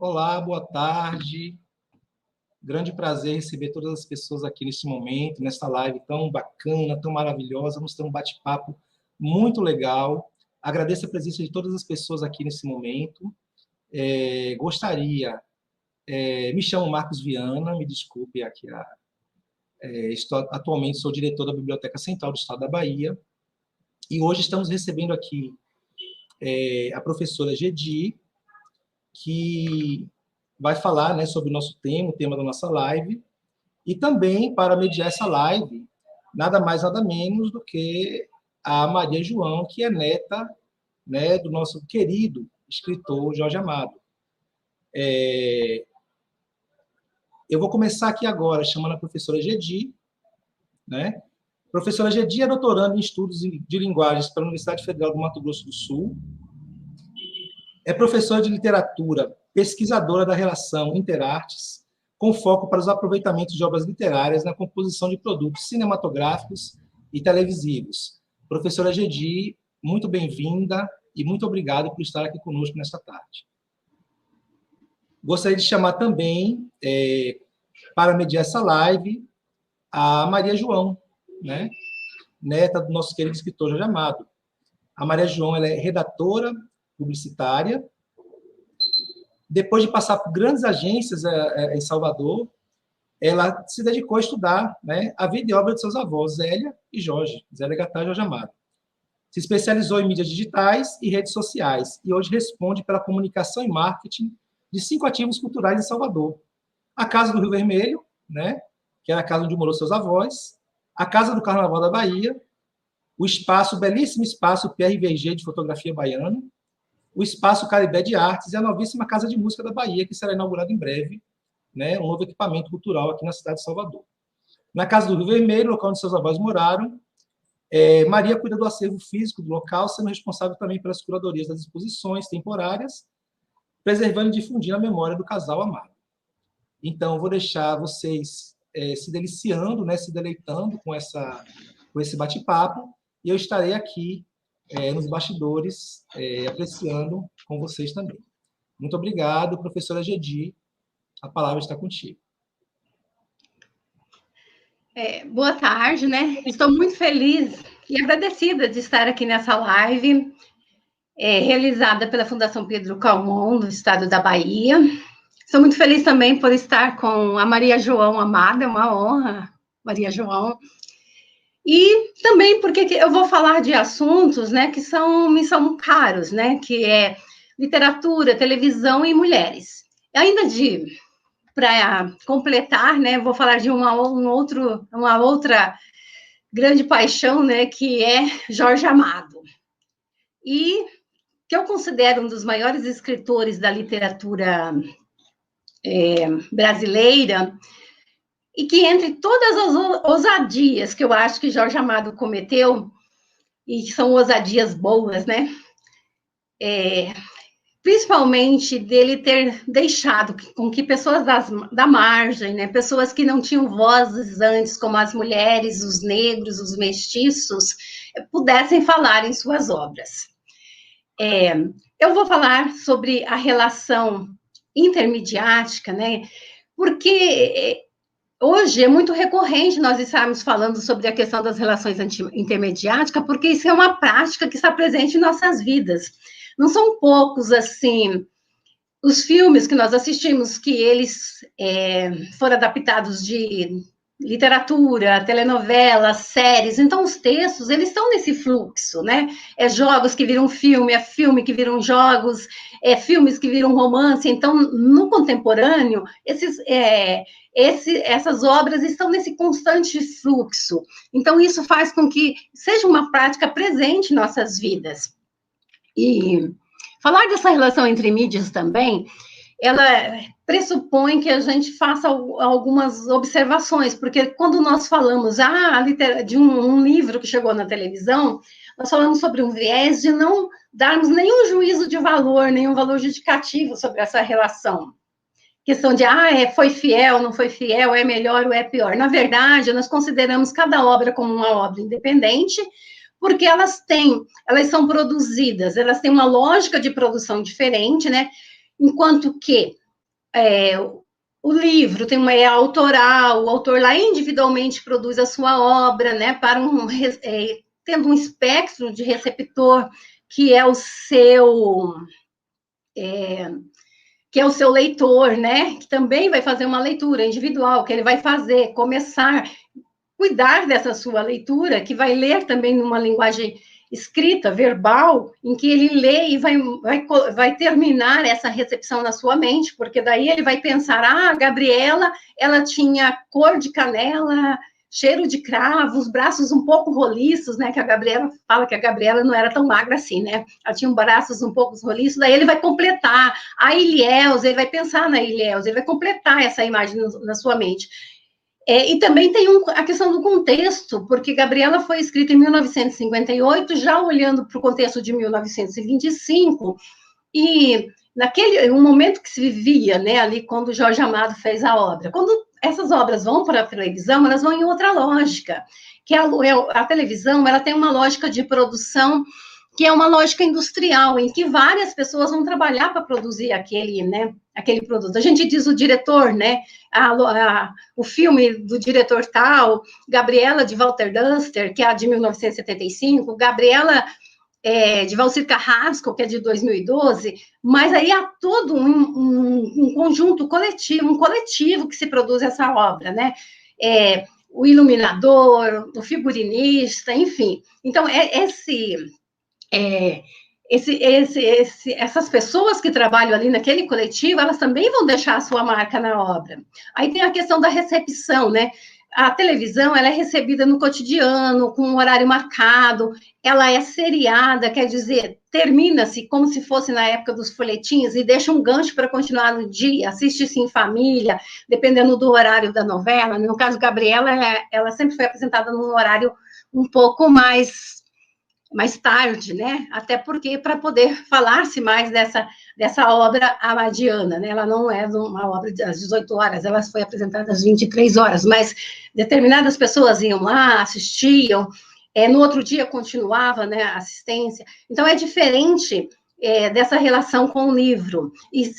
Olá, boa tarde. Grande prazer receber todas as pessoas aqui nesse momento, nessa live tão bacana, tão maravilhosa. Vamos ter um bate-papo muito legal. Agradeço a presença de todas as pessoas aqui nesse momento. Me chamo Marcos Viana, me desculpe aqui, atualmente sou diretor da Biblioteca Central do Estado da Bahia, e hoje estamos recebendo aqui a professora Gedi, que vai falar, né, sobre o nosso tema, o tema da nossa live, e também, para mediar essa live, nada mais, nada menos do que a Maria João, que é neta, né, do nosso querido escritor Jorge Amado. Eu vou começar aqui agora chamando a professora Gedi, né? A professora Gedi é doutoranda em Estudos de Linguagens pela Universidade Federal do Mato Grosso do Sul, é professora de literatura, pesquisadora da relação interartes, com foco para os aproveitamentos de obras literárias na composição de produtos cinematográficos e televisivos. Professora Gedi, muito bem-vinda e muito obrigado por estar aqui conosco nesta tarde. Gostaria de chamar também, para mediar essa live, a Maria João, né? Neta do nosso querido escritor Jorge Amado. A Maria João, ela é redatora publicitária. Depois de passar por grandes agências em Salvador, ela se dedicou a estudar, né, a vida e obra de seus avós, Zélia e Jorge, Zélia Gattai e Jorge Amado. Se especializou em mídias digitais e redes sociais, e hoje responde pela comunicação e marketing de 5 ativos culturais em Salvador. A Casa do Rio Vermelho, né, que era a casa onde morou seus avós, a Casa do Carnaval da Bahia, o belíssimo espaço PRVG de fotografia baiana, o Espaço Caribé de Artes e a novíssima Casa de Música da Bahia, que será inaugurada em breve, né, um novo equipamento cultural aqui na cidade de Salvador. Na Casa do Rio Vermelho, local onde seus avós moraram, Maria cuida do acervo físico do local, sendo responsável também pelas curadorias das exposições temporárias, preservando e difundindo a memória do casal amado. Então, vou deixar vocês se deliciando, né, se deleitando com esse bate-papo, e eu estarei aqui nos bastidores, apreciando com vocês também. Muito obrigado, professora Gedi. A palavra está contigo. Boa tarde, né? Estou muito feliz e agradecida de estar aqui nessa live, realizada pela Fundação Pedro Calmon, do estado da Bahia. Estou muito feliz também por estar com a Maria João Amado, é uma honra, Maria João. E também porque eu vou falar de assuntos, né, que me são caros, né, que é literatura, televisão e mulheres. Ainda para completar, né, vou falar de uma outra grande paixão, né, que é Jorge Amado. E que eu considero um dos maiores escritores da literatura brasileira, e que entre todas as ousadias que eu acho que Jorge Amado cometeu, e que são ousadias boas, né? Principalmente dele ter deixado com que pessoas da margem, né, pessoas que não tinham vozes antes, como as mulheres, os negros, os mestiços, pudessem falar em suas obras. Eu vou falar sobre a relação intermediática, né, porque hoje é muito recorrente nós estarmos falando sobre a questão das relações intermediáticas, porque isso é uma prática que está presente em nossas vidas. Não são poucos, assim, os filmes que nós assistimos, que eles foram adaptados de literatura, telenovelas, séries. Então, os textos, eles estão nesse fluxo, né? Jogos que viram filme, filme que viram jogos, filmes que viram romance. Então, no contemporâneo, essas obras estão nesse constante fluxo. Então, isso faz com que seja uma prática presente em nossas vidas. E falar dessa relação entre mídias também, ela pressupõe que a gente faça algumas observações, porque quando nós falamos de um livro que chegou na televisão, nós falamos sobre um viés de não darmos nenhum juízo de valor, nenhum valor justificativo sobre essa relação. Questão de, foi fiel, não foi fiel, é melhor ou é pior. Na verdade, nós consideramos cada obra como uma obra independente, porque elas são produzidas, elas têm uma lógica de produção diferente, né? Enquanto que o livro tem é autoral, o autor lá individualmente produz a sua obra, né, para tendo um espectro de receptor que é o seu leitor, né, que também vai fazer uma leitura individual, que ele vai começar, cuidar dessa sua leitura, que vai ler também numa linguagem escrita, verbal, em que ele lê e vai terminar essa recepção na sua mente, porque daí ele vai pensar, a Gabriela, ela tinha cor de canela, cheiro de cravo, os braços um pouco roliços, né, que a Gabriela fala que a Gabriela não era tão magra assim, né, ela tinha braços um pouco roliços, daí ele vai completar, a Ilhéus, ele vai pensar na Ilhéus, ele vai completar essa imagem na sua mente. E também tem a questão do contexto, porque Gabriela foi escrita em 1958, já olhando para o contexto de 1925, e naquele um momento que se vivia, né, ali quando Jorge Amado fez a obra. Quando essas obras vão para a televisão, elas vão em outra lógica, que a televisão, ela tem uma lógica de produção que é uma lógica industrial, em que várias pessoas vão trabalhar para produzir aquele produto. A gente diz o diretor, né? O filme do diretor tal, Gabriela, de Walter Duster, que é a de 1975, Gabriela, de Valcir Carrasco, que é de 2012, mas aí há todo um conjunto coletivo, um coletivo que se produz essa obra, né? O iluminador, o figurinista, enfim. Então, essas pessoas que trabalham ali naquele coletivo, elas também vão deixar a sua marca na obra. Aí tem a questão da recepção, né? A televisão, ela é recebida no cotidiano, com um horário marcado, ela é seriada, quer dizer, termina-se como se fosse na época dos folhetins e deixa um gancho para continuar no dia, assiste-se em família, dependendo do horário da novela. No caso, Gabriela, ela sempre foi apresentada num horário um pouco mais tarde, né? Até porque para poder falar-se mais dessa obra amadiana, né? Ela não é uma obra às 18 horas, ela foi apresentada às 23 horas, mas determinadas pessoas iam lá, assistiam, no outro dia continuava, né, a assistência. Então é diferente dessa relação com o livro. E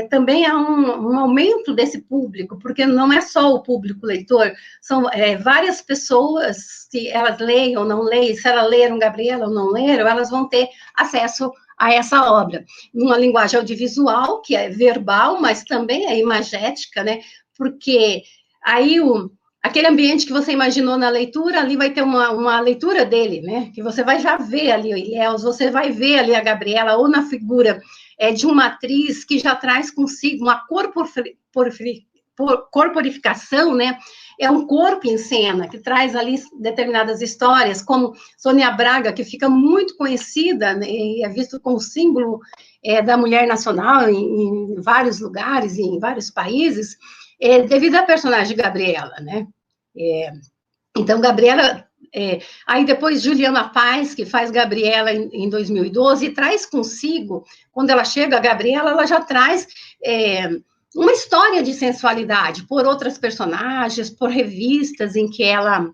também há um aumento desse público, porque não é só o público leitor, são várias pessoas que elas leem ou não leem, se elas leram Gabriela ou não leram, elas vão ter acesso a essa obra. Numa linguagem audiovisual, que é verbal, mas também é imagética, né? Porque aí aquele ambiente que você imaginou na leitura, ali vai ter uma leitura dele, né? Que você vai já ver ali o Ilhéus, você vai ver ali a Gabriela, ou na figura de uma atriz que já traz consigo uma corporificação, né? É um corpo em cena, que traz ali determinadas histórias, como Sônia Braga, que fica muito conhecida, né, e é visto como símbolo da mulher nacional em vários lugares, em vários países, devido à personagem Gabriela, né? Então, Gabriela... aí depois Juliana Paz, que faz Gabriela em 2012, e traz consigo, quando ela chega, a Gabriela, ela já traz uma história de sensualidade, por outras personagens, por revistas em que ela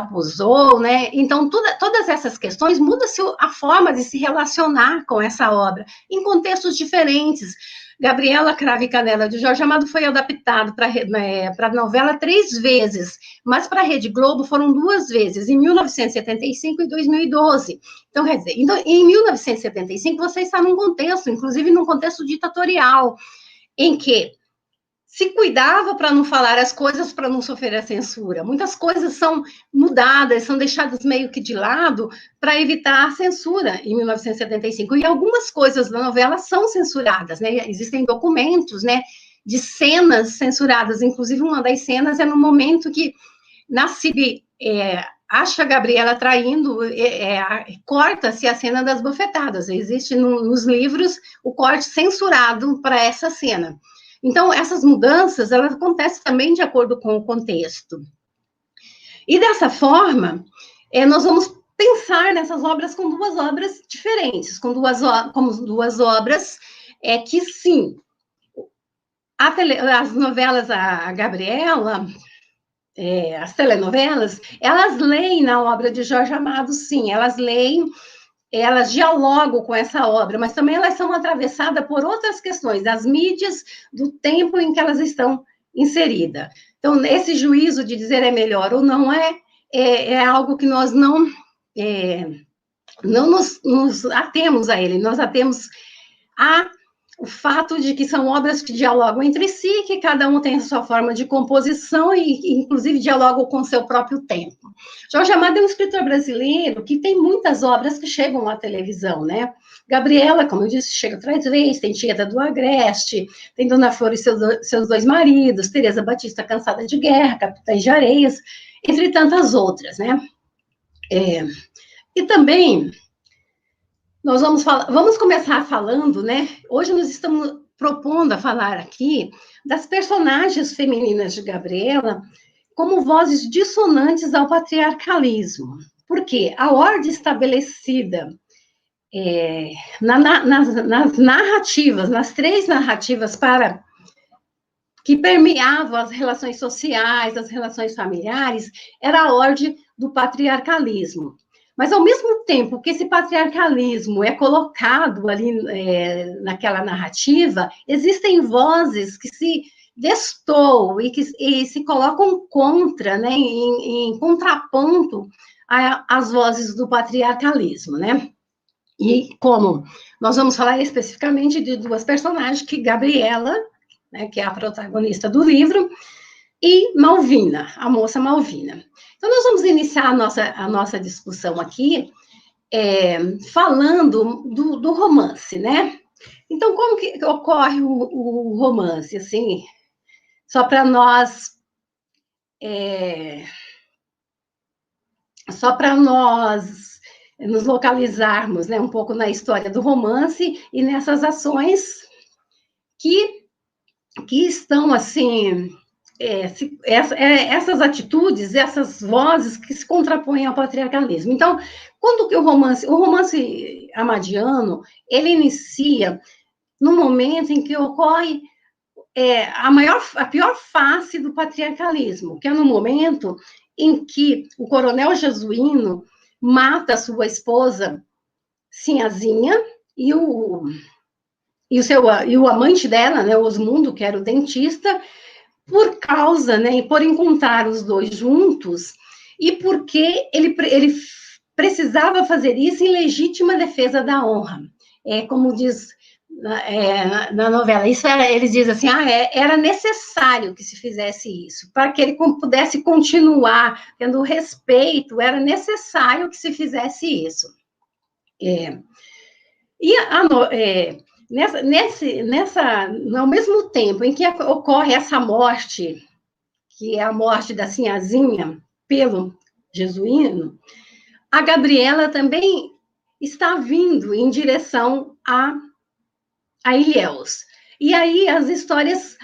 posou, né? Então, todas essas questões mudam-se a forma de se relacionar com essa obra, em contextos diferentes. Gabriela Cravo e Canela, de Jorge Amado, foi adaptado para a novela 3 vezes, mas para a Rede Globo foram 2 vezes, em 1975 e 2012. Então, quer dizer, em 1975, você está num contexto, inclusive num contexto ditatorial, em que se cuidava para não falar as coisas, para não sofrer a censura. Muitas coisas são mudadas, são deixadas meio que de lado para evitar a censura em 1975. E algumas coisas da novela são censuradas, né? Existem documentos, né, de cenas censuradas. Inclusive, uma das cenas é no momento que Nassib acha a Gabriela traindo, corta-se a cena das bofetadas. Existe nos livros o corte censurado para essa cena. Então, essas mudanças, elas acontecem também de acordo com o contexto. E dessa forma, nós vamos pensar nessas obras com 2 obras diferentes, como 2 obras que, sim, as novelas, a Gabriela, as telenovelas, elas leem na obra de Jorge Amado, sim, elas leem elas dialogam com essa obra, mas também elas são atravessadas por outras questões, das mídias, do tempo em que elas estão inseridas. Então, esse juízo de dizer é melhor ou não é algo que nós não nos atemos a ele, nós atemos a o fato de que são obras que dialogam entre si, que cada um tem a sua forma de composição e, inclusive, dialogam com o seu próprio tempo. Jorge Amado é um escritor brasileiro que tem muitas obras que chegam à televisão, né? Gabriela, como eu disse, chega atrás vez, tem Tieta do Agreste, tem Dona Flor e seus dois maridos, Teresa Batista, Cansada de Guerra, Capitães de Areias, entre tantas outras, né? E também nós vamos começar falando, né? Hoje nós estamos propondo a falar aqui das personagens femininas de Gabriela como vozes dissonantes ao patriarcalismo. Porque a ordem estabelecida nas narrativas, nas 3 narrativas que permeavam as relações sociais, as relações familiares, era a ordem do patriarcalismo. Mas, ao mesmo tempo que esse patriarcalismo é colocado ali naquela narrativa, existem vozes que se destoam e se colocam contra, né, em contraponto às vozes do patriarcalismo, né? E como nós vamos falar especificamente de 2 personagens, que Gabriela, né, que é a protagonista do livro, e Malvina, a moça Malvina. Então, nós vamos iniciar a nossa discussão aqui, falando do romance, né? Então, como que ocorre o romance, assim, só para nós nos localizarmos, né, um pouco na história do romance e nessas ações que estão, assim, essas atitudes, essas vozes que se contrapõem ao patriarcalismo. Então, quando que o romance amadiano, ele inicia no momento em que ocorre a pior face do patriarcalismo, que é no momento em que o coronel Jesuíno mata sua esposa, Sinhazinha, e o amante dela, né, Osmundo, que era o dentista, por causa, né, por encontrar os dois juntos, e porque ele precisava fazer isso em legítima defesa da honra. Como diz na novela, eles dizem assim, era necessário que se fizesse isso, para que ele pudesse continuar tendo respeito, era necessário que se fizesse isso. Ao mesmo tempo em que ocorre essa morte, que é a morte da Sinhazinha pelo Jesuíno, a Gabriela também está vindo em direção a Ilhéus. E aí as histórias,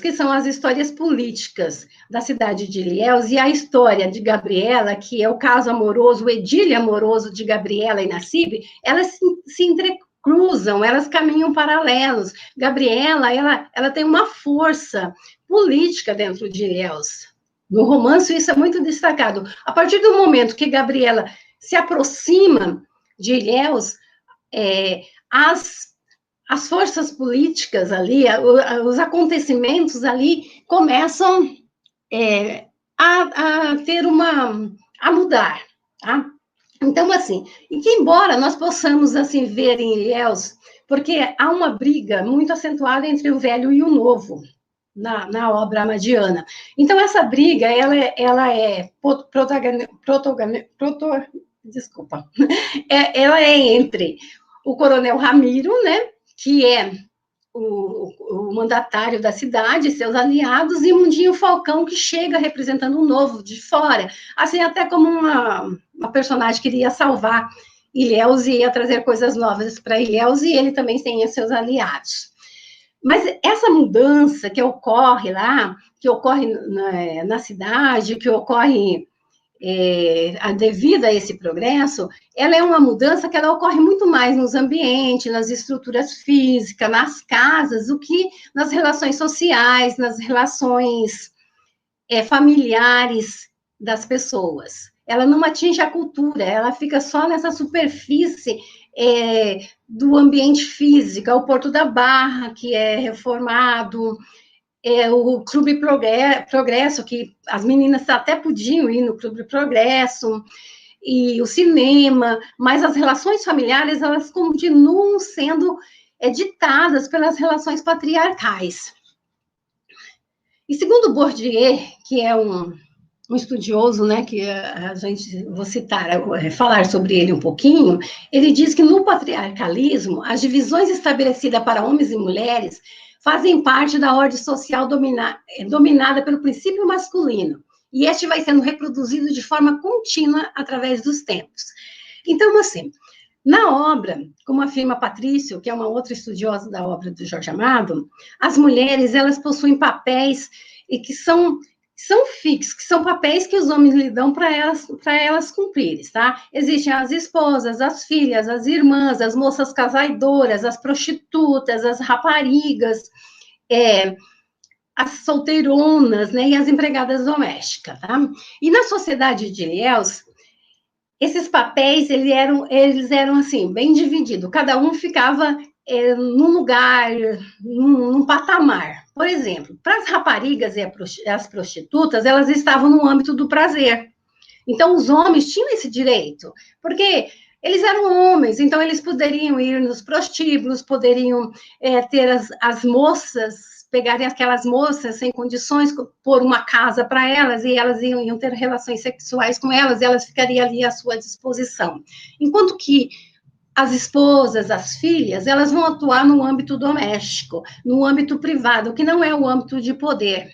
que são as histórias políticas da cidade de Ilhéus, e a história de Gabriela, que é o caso amoroso, o idílio amoroso de Gabriela e Nassib, elas se entrecruzam, elas caminham paralelos. Gabriela, ela tem uma força política dentro de Ilhéus. No romance, isso é muito destacado. A partir do momento que Gabriela se aproxima de Ilhéus, as forças políticas ali, os acontecimentos ali começam a mudar, tá? Então, assim, e que embora nós possamos, assim, ver em Ilhéus, porque há uma briga muito acentuada entre o velho e o novo na obra amadiana. Então, essa briga, ela é entre o coronel Ramiro, né, que é o mandatário da cidade, seus aliados, e Mundinho Falcão, que chega representando um novo de fora, assim, até como uma personagem que iria salvar Ilhéus e ia trazer coisas novas para Ilhéus, e ele também tem seus aliados. Mas essa mudança que ocorre lá, que ocorre na cidade, que ocorre devido a esse progresso, ela é uma mudança que ela ocorre muito mais nos ambientes, nas estruturas físicas, nas casas, do que nas relações sociais, nas relações familiares das pessoas. ela não atinge a cultura, ela fica só nessa superfície do ambiente físico, é o Porto da Barra, que é reformado, o Clube Progresso, que as meninas até podiam ir no Clube Progresso, e o cinema, mas as relações familiares, elas continuam sendo ditadas pelas relações patriarcais. E segundo Bourdieu, que é um estudioso, né, que a gente, vou citar, falar sobre ele um pouquinho, ele diz que no patriarcalismo, as divisões estabelecidas para homens e mulheres fazem parte da ordem social dominada pelo princípio masculino, e este vai sendo reproduzido de forma contínua através dos tempos. Então, assim, na obra, como afirma Patrício, que é uma outra estudiosa da obra do Jorge Amado, as mulheres, elas possuem papéis que são fixos, que são papéis que os homens lhe dão para elas cumprirem, tá? Existem as esposas, as filhas, as irmãs, as moças casaidoras, as prostitutas, as raparigas, as solteironas, né, e as empregadas domésticas, tá? E na sociedade de Ilhéus, esses papéis, eles eram assim, bem divididos, cada um ficava num lugar, num patamar. Por exemplo, para as raparigas e as prostitutas, elas estavam no âmbito do prazer. Então, os homens tinham esse direito, porque eles eram homens, então eles poderiam ir nos prostíbulos, poderiam ter as moças, pegarem aquelas moças sem condições, pôr uma casa para elas, e elas iam ter relações sexuais com elas, e elas ficariam ali à sua disposição. Enquanto que as esposas, as filhas, elas vão atuar no âmbito doméstico, no âmbito privado, que não é o âmbito de poder.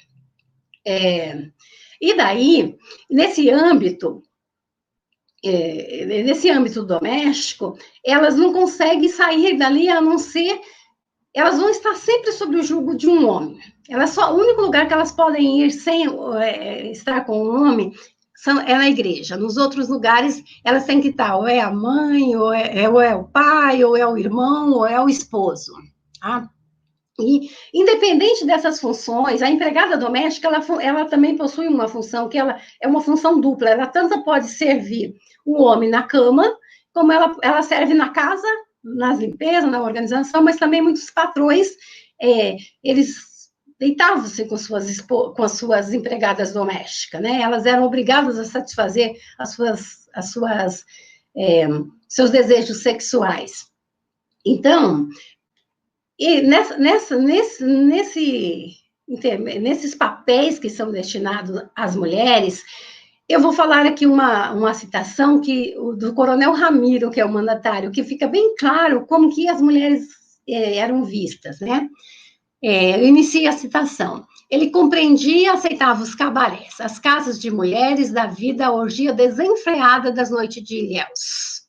E daí, nesse âmbito doméstico, elas não conseguem sair dali, a não ser, elas vão estar sempre sob o jugo de um homem. O único lugar que elas podem ir sem estar com um homem é na igreja. Nos outros lugares, elas têm que estar, ou é a mãe, ou é o pai, ou é o irmão, ou é o esposo. Tá? E, independente dessas funções, a empregada doméstica, ela também possui uma função, que ela é uma função dupla. Ela tanto pode servir o homem na cama, como ela serve na casa, nas limpezas, na organização, mas também muitos patrões, eles deitavam-se com as suas empregadas domésticas, né? Elas eram obrigadas a satisfazer seus desejos sexuais. Então, e nesses papéis que são destinados às mulheres, eu vou falar aqui uma citação do Coronel Ramiro, que é o mandatário, que fica bem claro como que as mulheres eram vistas, né? Eu inicio a citação. Ele compreendia e aceitava os cabarés, as casas de mulheres da vida, a orgia desenfreada das noites de Ilhéus.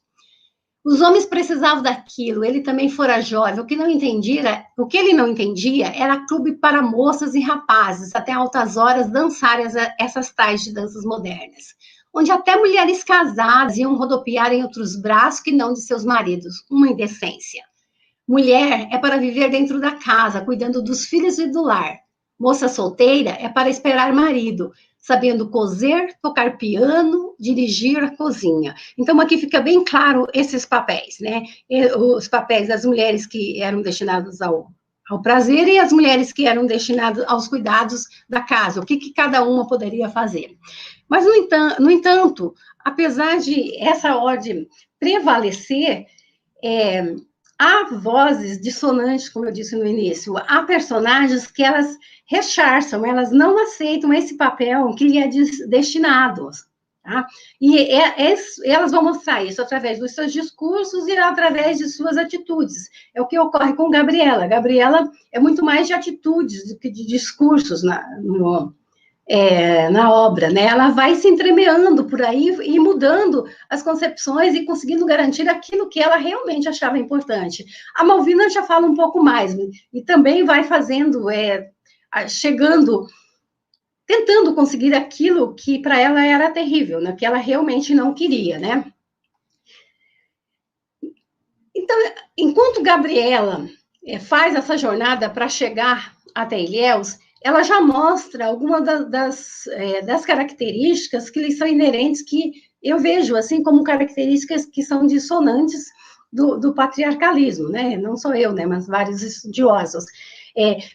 Os homens precisavam daquilo, ele também fora jovem. O que ele não entendia era clube para moças e rapazes, até altas horas, dançarem essas tais de danças modernas, onde até mulheres casadas iam rodopiar em outros braços que não de seus maridos, uma indecência. Mulher é para viver dentro da casa, cuidando dos filhos e do lar. Moça solteira é para esperar marido, sabendo cozer, tocar piano, dirigir a cozinha. Então, aqui fica bem claro esses papéis, né? Os papéis das mulheres que eram destinadas ao prazer e as mulheres que eram destinadas aos cuidados da casa, o que cada uma poderia fazer. Mas, no entanto, apesar de essa ordem prevalecer, há vozes dissonantes, como eu disse no início, há personagens que elas rechaçam, elas não aceitam esse papel que lhe é destinado, tá? E elas vão mostrar isso através dos seus discursos e através de suas atitudes. É o que ocorre com Gabriela. Gabriela é muito mais de atitudes do que de discursos na obra, né? Ela vai se entremeando por aí e mudando as concepções e conseguindo garantir aquilo que ela realmente achava importante. A Malvina já fala um pouco mais, e também vai fazendo, tentando conseguir aquilo que para ela era terrível, né? Que ela realmente não queria, né? Então, enquanto Gabriela faz essa jornada para chegar até Ilhéus, ela já mostra algumas das características que lhe são inerentes, que eu vejo, assim, como características que são dissonantes do patriarcalismo, né? Não sou eu, né? Mas vários estudiosos.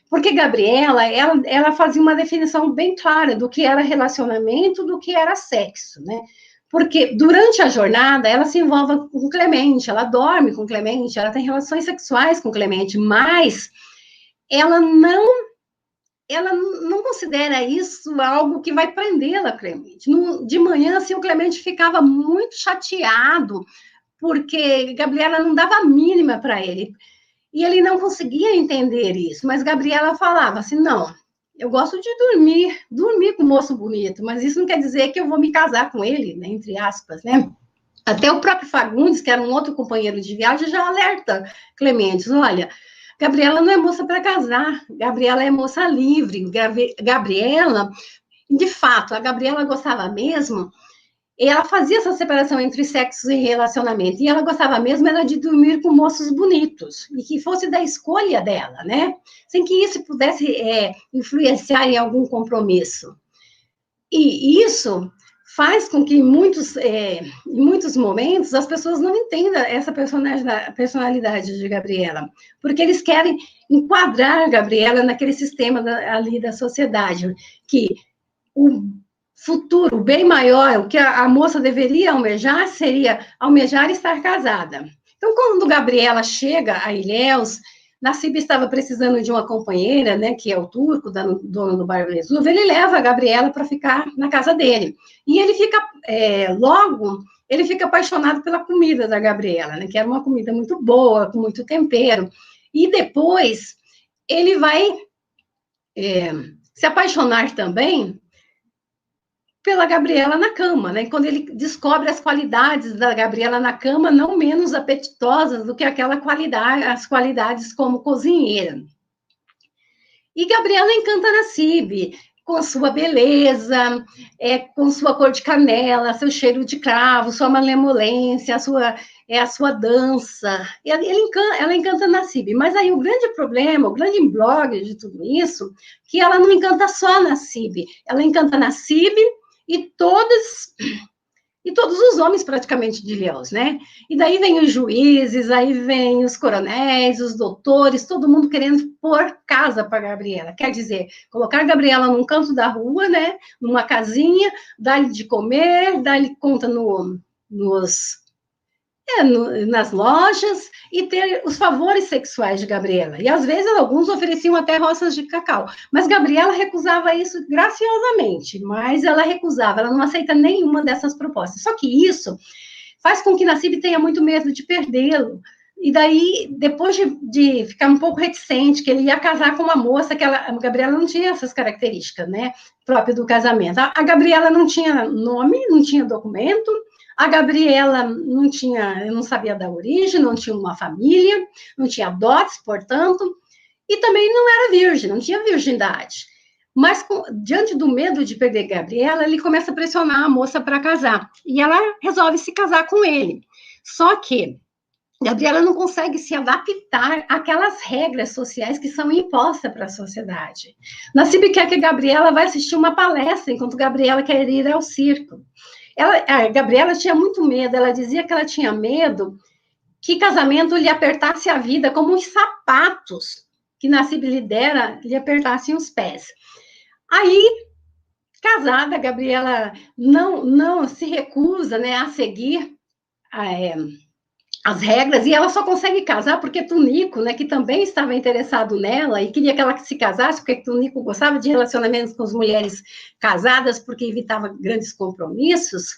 Porque Gabriela, ela fazia uma definição bem clara do que era relacionamento, do que era sexo, né? Porque durante a jornada, ela se envolve com Clemente, ela dorme com Clemente, ela tem relações sexuais com Clemente, mas ela não considera isso algo que vai prendê-la, Clemente. De manhã, assim, o Clemente ficava muito chateado, porque Gabriela não dava a mínima para ele. E ele não conseguia entender isso, mas Gabriela falava assim, não, eu gosto de dormir com um moço bonito, mas isso não quer dizer que eu vou me casar com ele, né, entre aspas, né? Até o próprio Fagundes, que era um outro companheiro de viagem, já alerta Clementes, olha, Gabriela não é moça para casar, Gabriela é moça livre, Gabriela, de fato, a Gabriela gostava mesmo, e ela fazia essa separação entre sexo e relacionamento, e ela gostava mesmo era de dormir com moços bonitos, e que fosse da escolha dela, né? Sem que isso pudesse influenciar em algum compromisso. E isso faz com que em muitos momentos as pessoas não entendam essa personalidade de Gabriela, porque eles querem enquadrar a Gabriela naquele sistema ali da sociedade, que o futuro bem maior, o que a moça deveria almejar seria almejar estar casada. Então, quando Gabriela chega a Ilhéus, Nassib estava precisando de uma companheira, né, que é o turco, dono do bar Vesuva, ele leva a Gabriela para ficar na casa dele. E ele fica, logo, ele fica apaixonado pela comida da Gabriela, né, que era uma comida muito boa, com muito tempero. E depois, ele vai se apaixonar também pela Gabriela na cama, né? Quando ele descobre as qualidades da Gabriela na cama, não menos apetitosas do que as qualidades como cozinheira. E Gabriela encanta Nassib, com sua beleza, com sua cor de canela, seu cheiro de cravo, sua malemolência, a sua dança. Ela encanta Nassib. Mas aí o grande problema, o grande imbróglio de tudo isso, que ela não encanta só Nassib. Ela encanta Nassib e todos os homens praticamente de Ilhéus, né? E daí vem os juízes, aí vem os coronéis, os doutores, todo mundo querendo pôr casa para Gabriela. Quer dizer, colocar Gabriela num canto da rua, né? Numa casinha, dar-lhe de comer, dar-lhe conta nas lojas e ter os favores sexuais de Gabriela. E, às vezes, alguns ofereciam até roças de cacau. Mas Gabriela recusava isso graciosamente, mas ela recusava, ela não aceita nenhuma dessas propostas. Só que isso faz com que Nassib tenha muito medo de perdê-lo. E daí, depois de ficar um pouco reticente, que ele ia casar com uma moça, a Gabriela não tinha essas características, né, próprias do casamento. A Gabriela não tinha nome, não tinha documento, a Gabriela não sabia da origem, não tinha uma família, não tinha dotes, portanto, e também não era virgem, não tinha virgindade. Mas, diante do medo de perder Gabriela, ele começa a pressionar a moça para casar. E ela resolve se casar com ele. Só que Gabriela não consegue se adaptar àquelas regras sociais que são impostas para a sociedade. Nassib quer que Gabriela vá assistir uma palestra, enquanto Gabriela quer ir ao circo. A Gabriela tinha muito medo, ela dizia que ela tinha medo que casamento lhe apertasse a vida como os sapatos que Nassib lhe apertassem os pés. Aí, casada, Gabriela não se recusa, né, a seguir as regras, e ela só consegue casar porque Tunico, né, que também estava interessado nela e queria que ela se casasse, porque Tunico gostava de relacionamentos com as mulheres casadas, porque evitava grandes compromissos.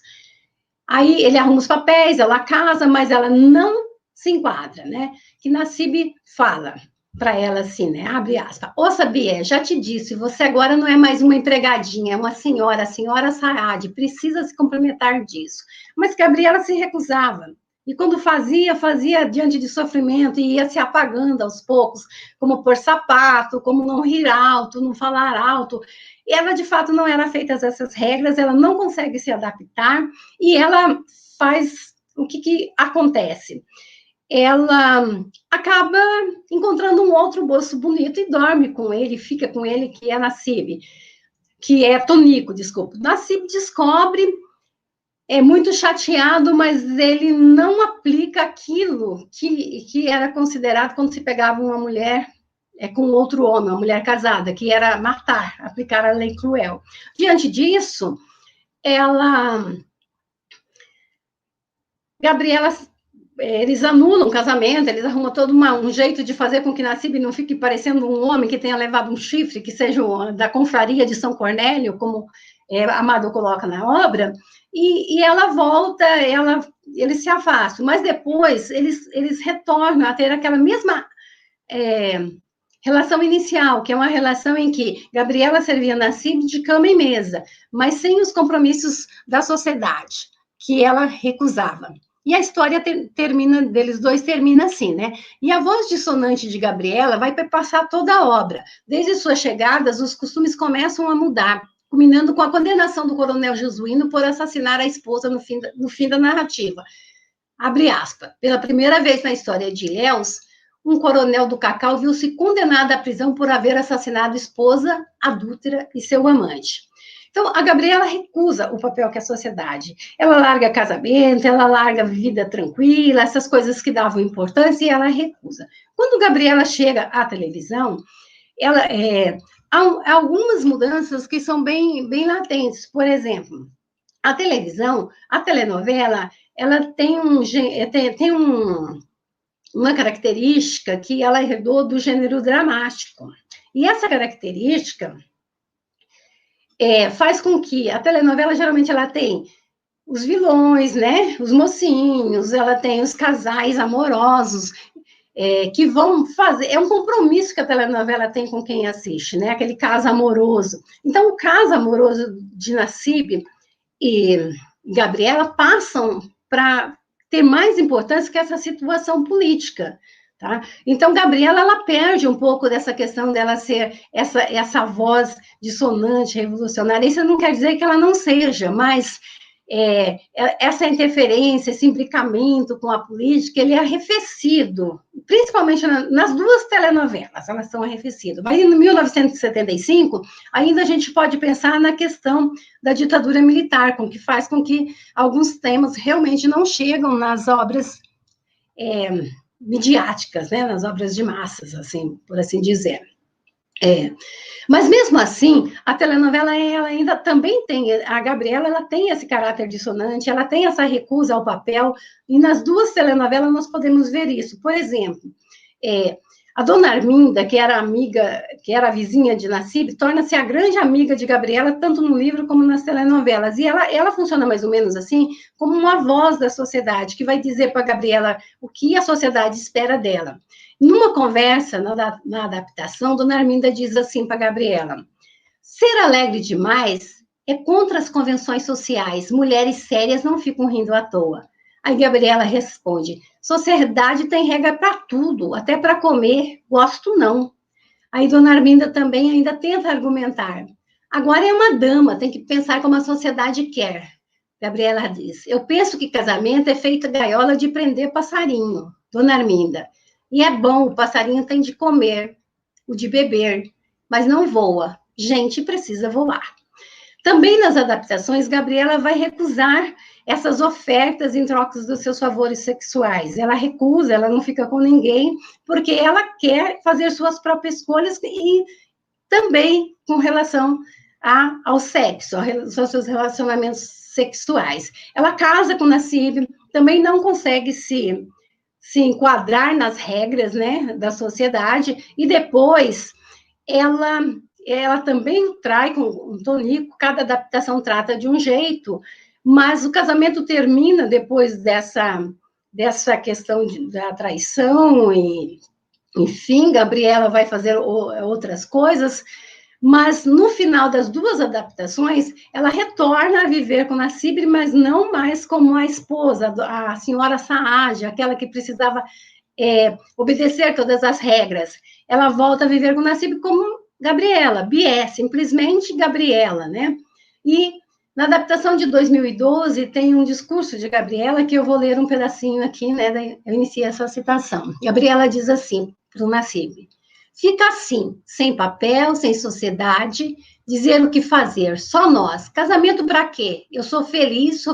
Aí ele arruma os papéis, ela casa, mas ela não se enquadra, né? Que Nassib fala para ela assim, né? Abre aspas. Ô, Sabie, já te disse, você agora não é mais uma empregadinha, é uma senhora, a senhora Saad, precisa se complementar disso. Mas Gabriela se recusava. E quando fazia diante de sofrimento e ia se apagando aos poucos, como pôr sapato, como não rir alto, não falar alto. E ela, de fato, não era feita essas regras, ela não consegue se adaptar, e ela faz o que acontece? Ela acaba encontrando um outro moço bonito e dorme com ele, fica com ele, que é Nassib, que é Tonico, desculpa. Nassib descobre é muito chateado, mas ele não aplica aquilo que era considerado quando se pegava uma mulher com outro homem, uma mulher casada, que era matar, aplicar a lei cruel. Diante disso, Gabriela, eles anulam o casamento, eles arrumam todo um jeito de fazer com que Nassib não fique parecendo um homem que tenha levado um chifre, que seja da confraria de São Cornélio, como Amado coloca na obra, e ela volta, eles se afastam, mas depois eles retornam a ter aquela mesma relação inicial, que é uma relação em que Gabriela servia Nassib de cama e mesa, mas sem os compromissos da sociedade, que ela recusava. E a história deles dois termina assim, né? E a voz dissonante de Gabriela vai perpassar toda a obra. Desde suas chegadas, os costumes começam a mudar, culminando com a condenação do coronel Jesuíno por assassinar a esposa no fim da narrativa. Abre aspas. Pela primeira vez na história de Ilhéus, um coronel do Cacau viu-se condenado à prisão por haver assassinado esposa, adúltera e seu amante. Então, a Gabriela recusa o papel que a sociedade. Ela larga casamento, ela larga vida tranquila, essas coisas que davam importância, e ela recusa. Quando Gabriela chega à televisão, há algumas mudanças que são bem latentes. Por exemplo, a telenovela, ela tem uma característica que ela herdou do gênero dramático. E essa característica faz com que a telenovela, geralmente, ela tem os vilões, né? Os mocinhos, ela tem os casais amorosos, que vão fazer... É um compromisso que a telenovela tem com quem assiste, né? Aquele caso amoroso. Então, o caso amoroso de Nassib e Gabriela passam para ter mais importância que essa situação política. Tá? Então, Gabriela, ela perde um pouco dessa questão dela ser essa voz dissonante, revolucionária. Isso não quer dizer que ela não seja, mas essa interferência, esse implicamento com a política, ele é arrefecido, principalmente nas duas telenovelas, elas são arrefecidas. Mas em 1975, ainda a gente pode pensar na questão da ditadura militar, que faz com que alguns temas realmente não chegam nas obras midiáticas, né, nas obras de massas, assim, por assim dizer. Mas mesmo assim, a telenovela, ela ainda também tem, a Gabriela, ela tem esse caráter dissonante, ela tem essa recusa ao papel, e nas duas telenovelas nós podemos ver isso. Por exemplo, a dona Arminda, que era amiga, que era a vizinha de Nassib, torna-se a grande amiga de Gabriela, tanto no livro como nas telenovelas. E ela funciona mais ou menos assim, como uma voz da sociedade, que vai dizer para Gabriela o que a sociedade espera dela. Numa conversa, na adaptação, dona Arminda diz assim para Gabriela: ser alegre demais é contra as convenções sociais, mulheres sérias não ficam rindo à toa. Aí Gabriela responde: sociedade tem regra para tudo, até para comer, gosto não. Aí dona Arminda também ainda tenta argumentar: agora é uma dama, tem que pensar como a sociedade quer. Gabriela diz: eu penso que casamento é feito gaiola de prender passarinho. Dona Arminda: e é bom, o passarinho tem de comer, o de beber, mas não voa. Gente precisa voar. Também nas adaptações, Gabriela vai recusar essas ofertas em troca dos seus favores sexuais. Ela recusa, ela não fica com ninguém, porque ela quer fazer suas próprias escolhas e também com relação ao sexo, aos seus relacionamentos sexuais. Ela casa com Nassib, também não consegue se enquadrar nas regras, né, da sociedade, e depois ela também trai com o Tonico, cada adaptação trata de um jeito, mas o casamento termina depois dessa questão da traição, e, enfim, Gabriela vai fazer outras coisas, mas no final das duas adaptações, ela retorna a viver com Nassib, mas não mais como a esposa, a senhora Saad, aquela que precisava obedecer todas as regras. Ela volta a viver com Nassib como Gabriela, Bié, simplesmente Gabriela, né? E na adaptação de 2012, tem um discurso de Gabriela, que eu vou ler um pedacinho aqui, né? Eu iniciei essa citação. Gabriela diz assim para o Nassib: fica assim, sem papel, sem sociedade, dizer o que fazer, só nós. Casamento para quê? Eu sou feliz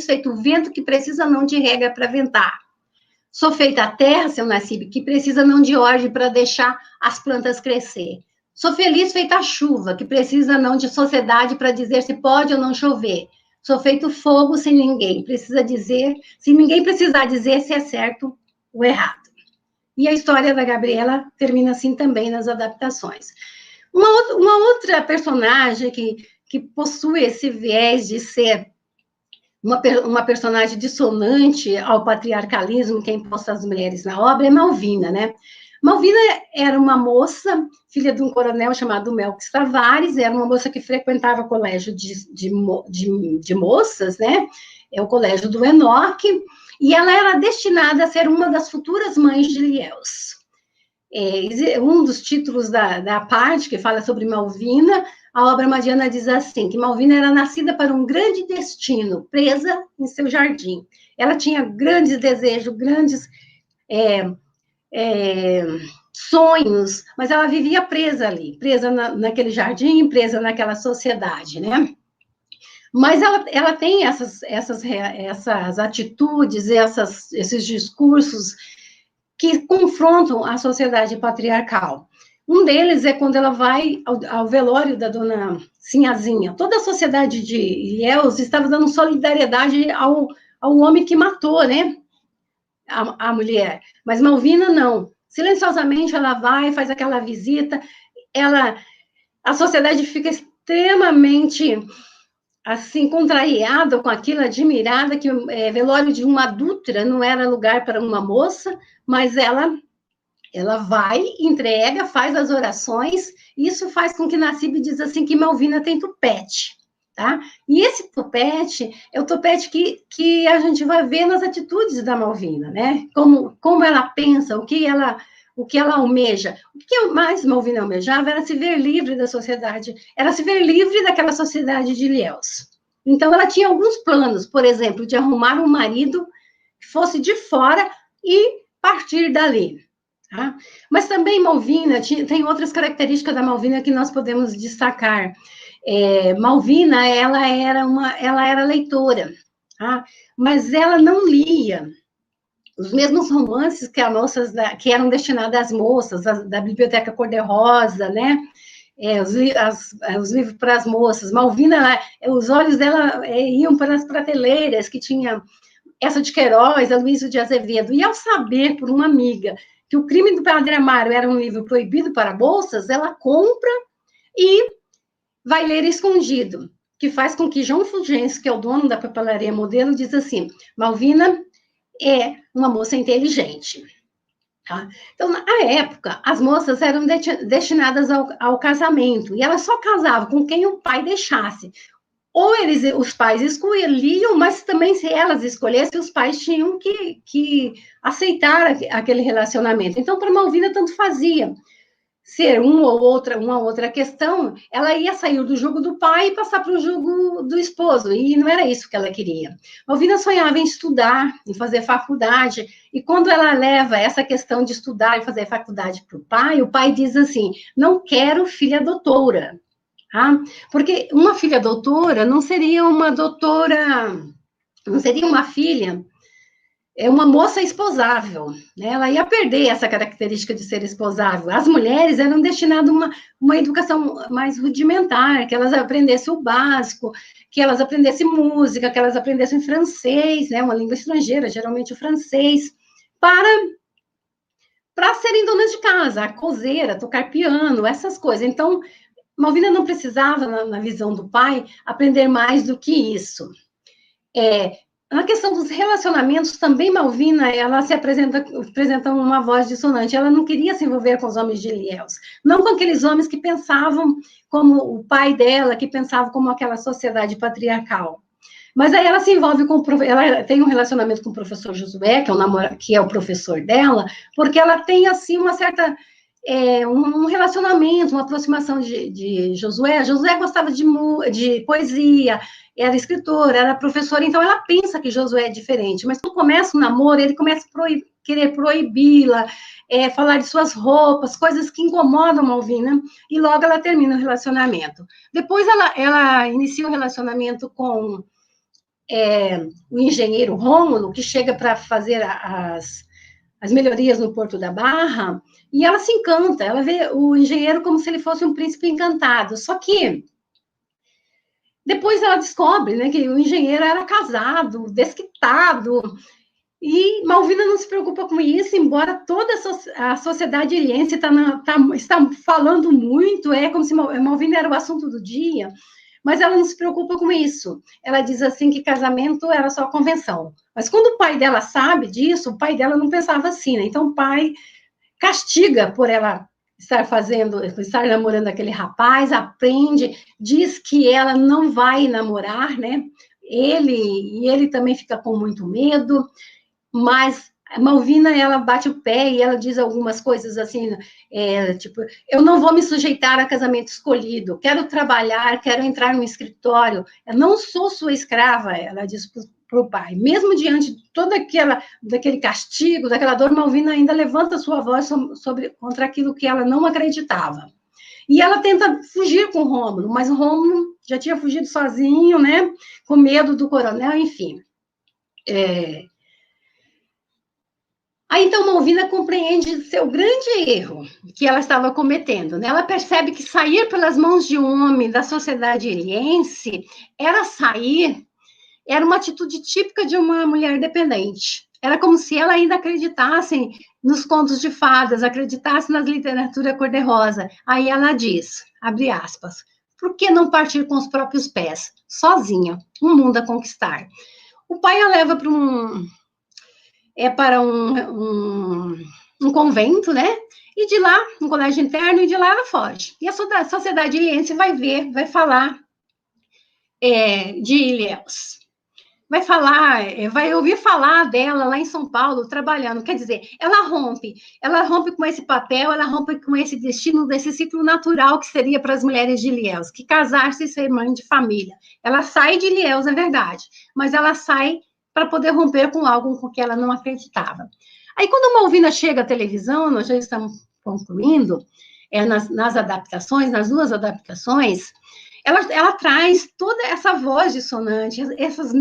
feito o vento que precisa não de regra para ventar. Sou feita a terra, seu Nassib, que precisa não de ordem para deixar as plantas crescer. Sou feliz feita a chuva, que precisa não de sociedade para dizer se pode ou não chover. Sou feito fogo sem ninguém precisa dizer, se ninguém precisar dizer se é certo ou errado. E a história da Gabriela termina assim também nas adaptações. Uma outra personagem que possui esse viés de ser uma personagem dissonante ao patriarcalismo que é imposto às mulheres na obra é Malvina, né? Malvina era uma moça, filha de um coronel chamado Melques Tavares, era uma moça que frequentava o colégio de moças, né? É o colégio do Enoque, e ela era destinada a ser uma das futuras mães de Ilhéus. Um dos títulos da parte que fala sobre Malvina, a obra Madiana diz assim, que Malvina era nascida para um grande destino, presa em seu jardim. Ela tinha grandes desejos, grandes sonhos, mas ela vivia presa ali, presa naquele jardim, presa naquela sociedade, né? Mas ela tem essas atitudes, esses discursos que confrontam a sociedade patriarcal. Um deles é quando ela vai ao velório da dona Sinhazinha. Toda a sociedade de Ilhéus estava dando solidariedade ao homem que matou, né? A mulher. Mas Malvina não. Silenciosamente ela vai, faz aquela visita. A sociedade fica extremamente assim, contrariada com aquilo, admirada, que velório de uma adúltera não era lugar para uma moça, mas ela vai, entrega, faz as orações, e isso faz com que Nassib diz assim, que Malvina tem tupete, tá? E esse tupete é o tupete que a gente vai ver nas atitudes da Malvina, né? Como ela pensa, o que ela almeja. O que mais Malvina almejava era se ver livre da sociedade, era se ver livre daquela sociedade de Ilhéus. Então, ela tinha alguns planos, por exemplo, de arrumar um marido que fosse de fora e partir dali. Tá? Mas também Malvina, tem outras características da Malvina que nós podemos destacar. Malvina, ela era leitora, tá? Mas ela não lia os mesmos romances que eram destinados às moças, da Biblioteca Cor-de-Rosa, né? Os livros para as moças. Malvina, os olhos dela iam para as prateleiras, que tinha essa de Queiroz, a Luísa de Azevedo. E ao saber, por uma amiga, que O Crime do Padre Amaro era um livro proibido para moças, ela compra e vai ler escondido, que faz com que João Fulgêncio, que é o dono da papelaria Modelo, diz assim, Malvina é uma moça inteligente. Tá? Então, na época, as moças eram destinadas ao casamento, e elas só casavam com quem o pai deixasse. Ou os pais escolhiam, mas também se elas escolhessem, os pais tinham que aceitar aquele relacionamento. Então, para Malvina, tanto fazia ser uma outra questão, ela ia sair do jugo do pai e passar para o jugo do esposo, e não era isso que ela queria. Malvina sonhava em estudar, em fazer faculdade, e quando ela leva essa questão de estudar e fazer faculdade para o pai diz assim, não quero filha doutora, tá? Porque uma filha doutora não seria uma doutora, não seria uma filha, uma moça esposável, né? Ela ia perder essa característica de ser esposável. As mulheres eram destinadas a uma educação mais rudimentar, que elas aprendessem o básico, que elas aprendessem música, que elas aprendessem francês, né? Uma língua estrangeira, geralmente o francês, para serem donas de casa, a cozeira, tocar piano, essas coisas. Então, Malvina não precisava, na visão do pai, aprender mais do que isso. Na questão dos relacionamentos, também Malvina, ela se apresenta uma voz dissonante. Ela não queria se envolver com os homens de Ilhéus. Não com aqueles homens que pensavam como o pai dela, que pensavam como aquela sociedade patriarcal. Mas aí ela se envolve ela tem um relacionamento com o professor Josué, que é o professor dela, porque ela tem, assim, uma certa... um relacionamento, uma aproximação de Josué. Josué gostava de poesia, era escritor, era professor, então ela pensa que Josué é diferente, mas quando começa o namoro, ele começa a querer proibi-la, falar de suas roupas, coisas que incomodam Malvina, e logo ela termina o relacionamento. Depois ela inicia o relacionamento com o engenheiro Rômulo, que chega para fazer as melhorias no Porto da Barra, e ela se encanta, ela vê o engenheiro como se ele fosse um príncipe encantado, só que depois ela descobre, né, que o engenheiro era casado, desquitado, e Malvina não se preocupa com isso, embora toda a sociedade ilhense está falando muito, como se Malvina era o assunto do dia, mas ela não se preocupa com isso. Ela diz assim que casamento era só convenção. Mas quando o pai dela sabe disso, o pai dela não pensava assim, né? Então o pai castiga por ela estar namorando aquele rapaz, aprende, diz que ela não vai namorar, né? Ele também fica com muito medo, mas Malvina, ela bate o pé e ela diz algumas coisas assim, tipo, eu não vou me sujeitar a casamento escolhido, quero trabalhar, quero entrar no escritório, eu não sou sua escrava, ela diz para o pai. Mesmo diante de daquele castigo, daquela dor, Malvina ainda levanta sua voz contra aquilo que ela não acreditava. E ela tenta fugir com o Rômulo, mas o Rômulo já tinha fugido sozinho, né, com medo do coronel, enfim. Aí, então, Malvina compreende seu grande erro que ela estava cometendo, né? Ela percebe que sair pelas mãos de um homem da sociedade ilhense era uma atitude típica de uma mulher dependente. Era como se ela ainda acreditasse nos contos de fadas, acreditasse na literatura cor-de-rosa. Aí ela diz, abre aspas, por que não partir com os próprios pés, sozinha, um mundo a conquistar? O pai a leva para um convento, né? E de lá, um colégio interno, e de lá ela foge. E a sociedade ilhense vai falar de Ilhéus. Vai ouvir falar dela lá em São Paulo, trabalhando. Quer dizer, ela rompe com esse papel, ela rompe com esse destino, desse ciclo natural que seria para as mulheres de Ilhéus, que casar-se e ser mãe de família. Ela sai de Ilhéus, é verdade, mas ela sai para poder romper com algo com que ela não acreditava. Aí, quando Malvina chega à televisão, nós já estamos concluindo, nas adaptações, nas duas adaptações, ela traz toda essa voz dissonante, esses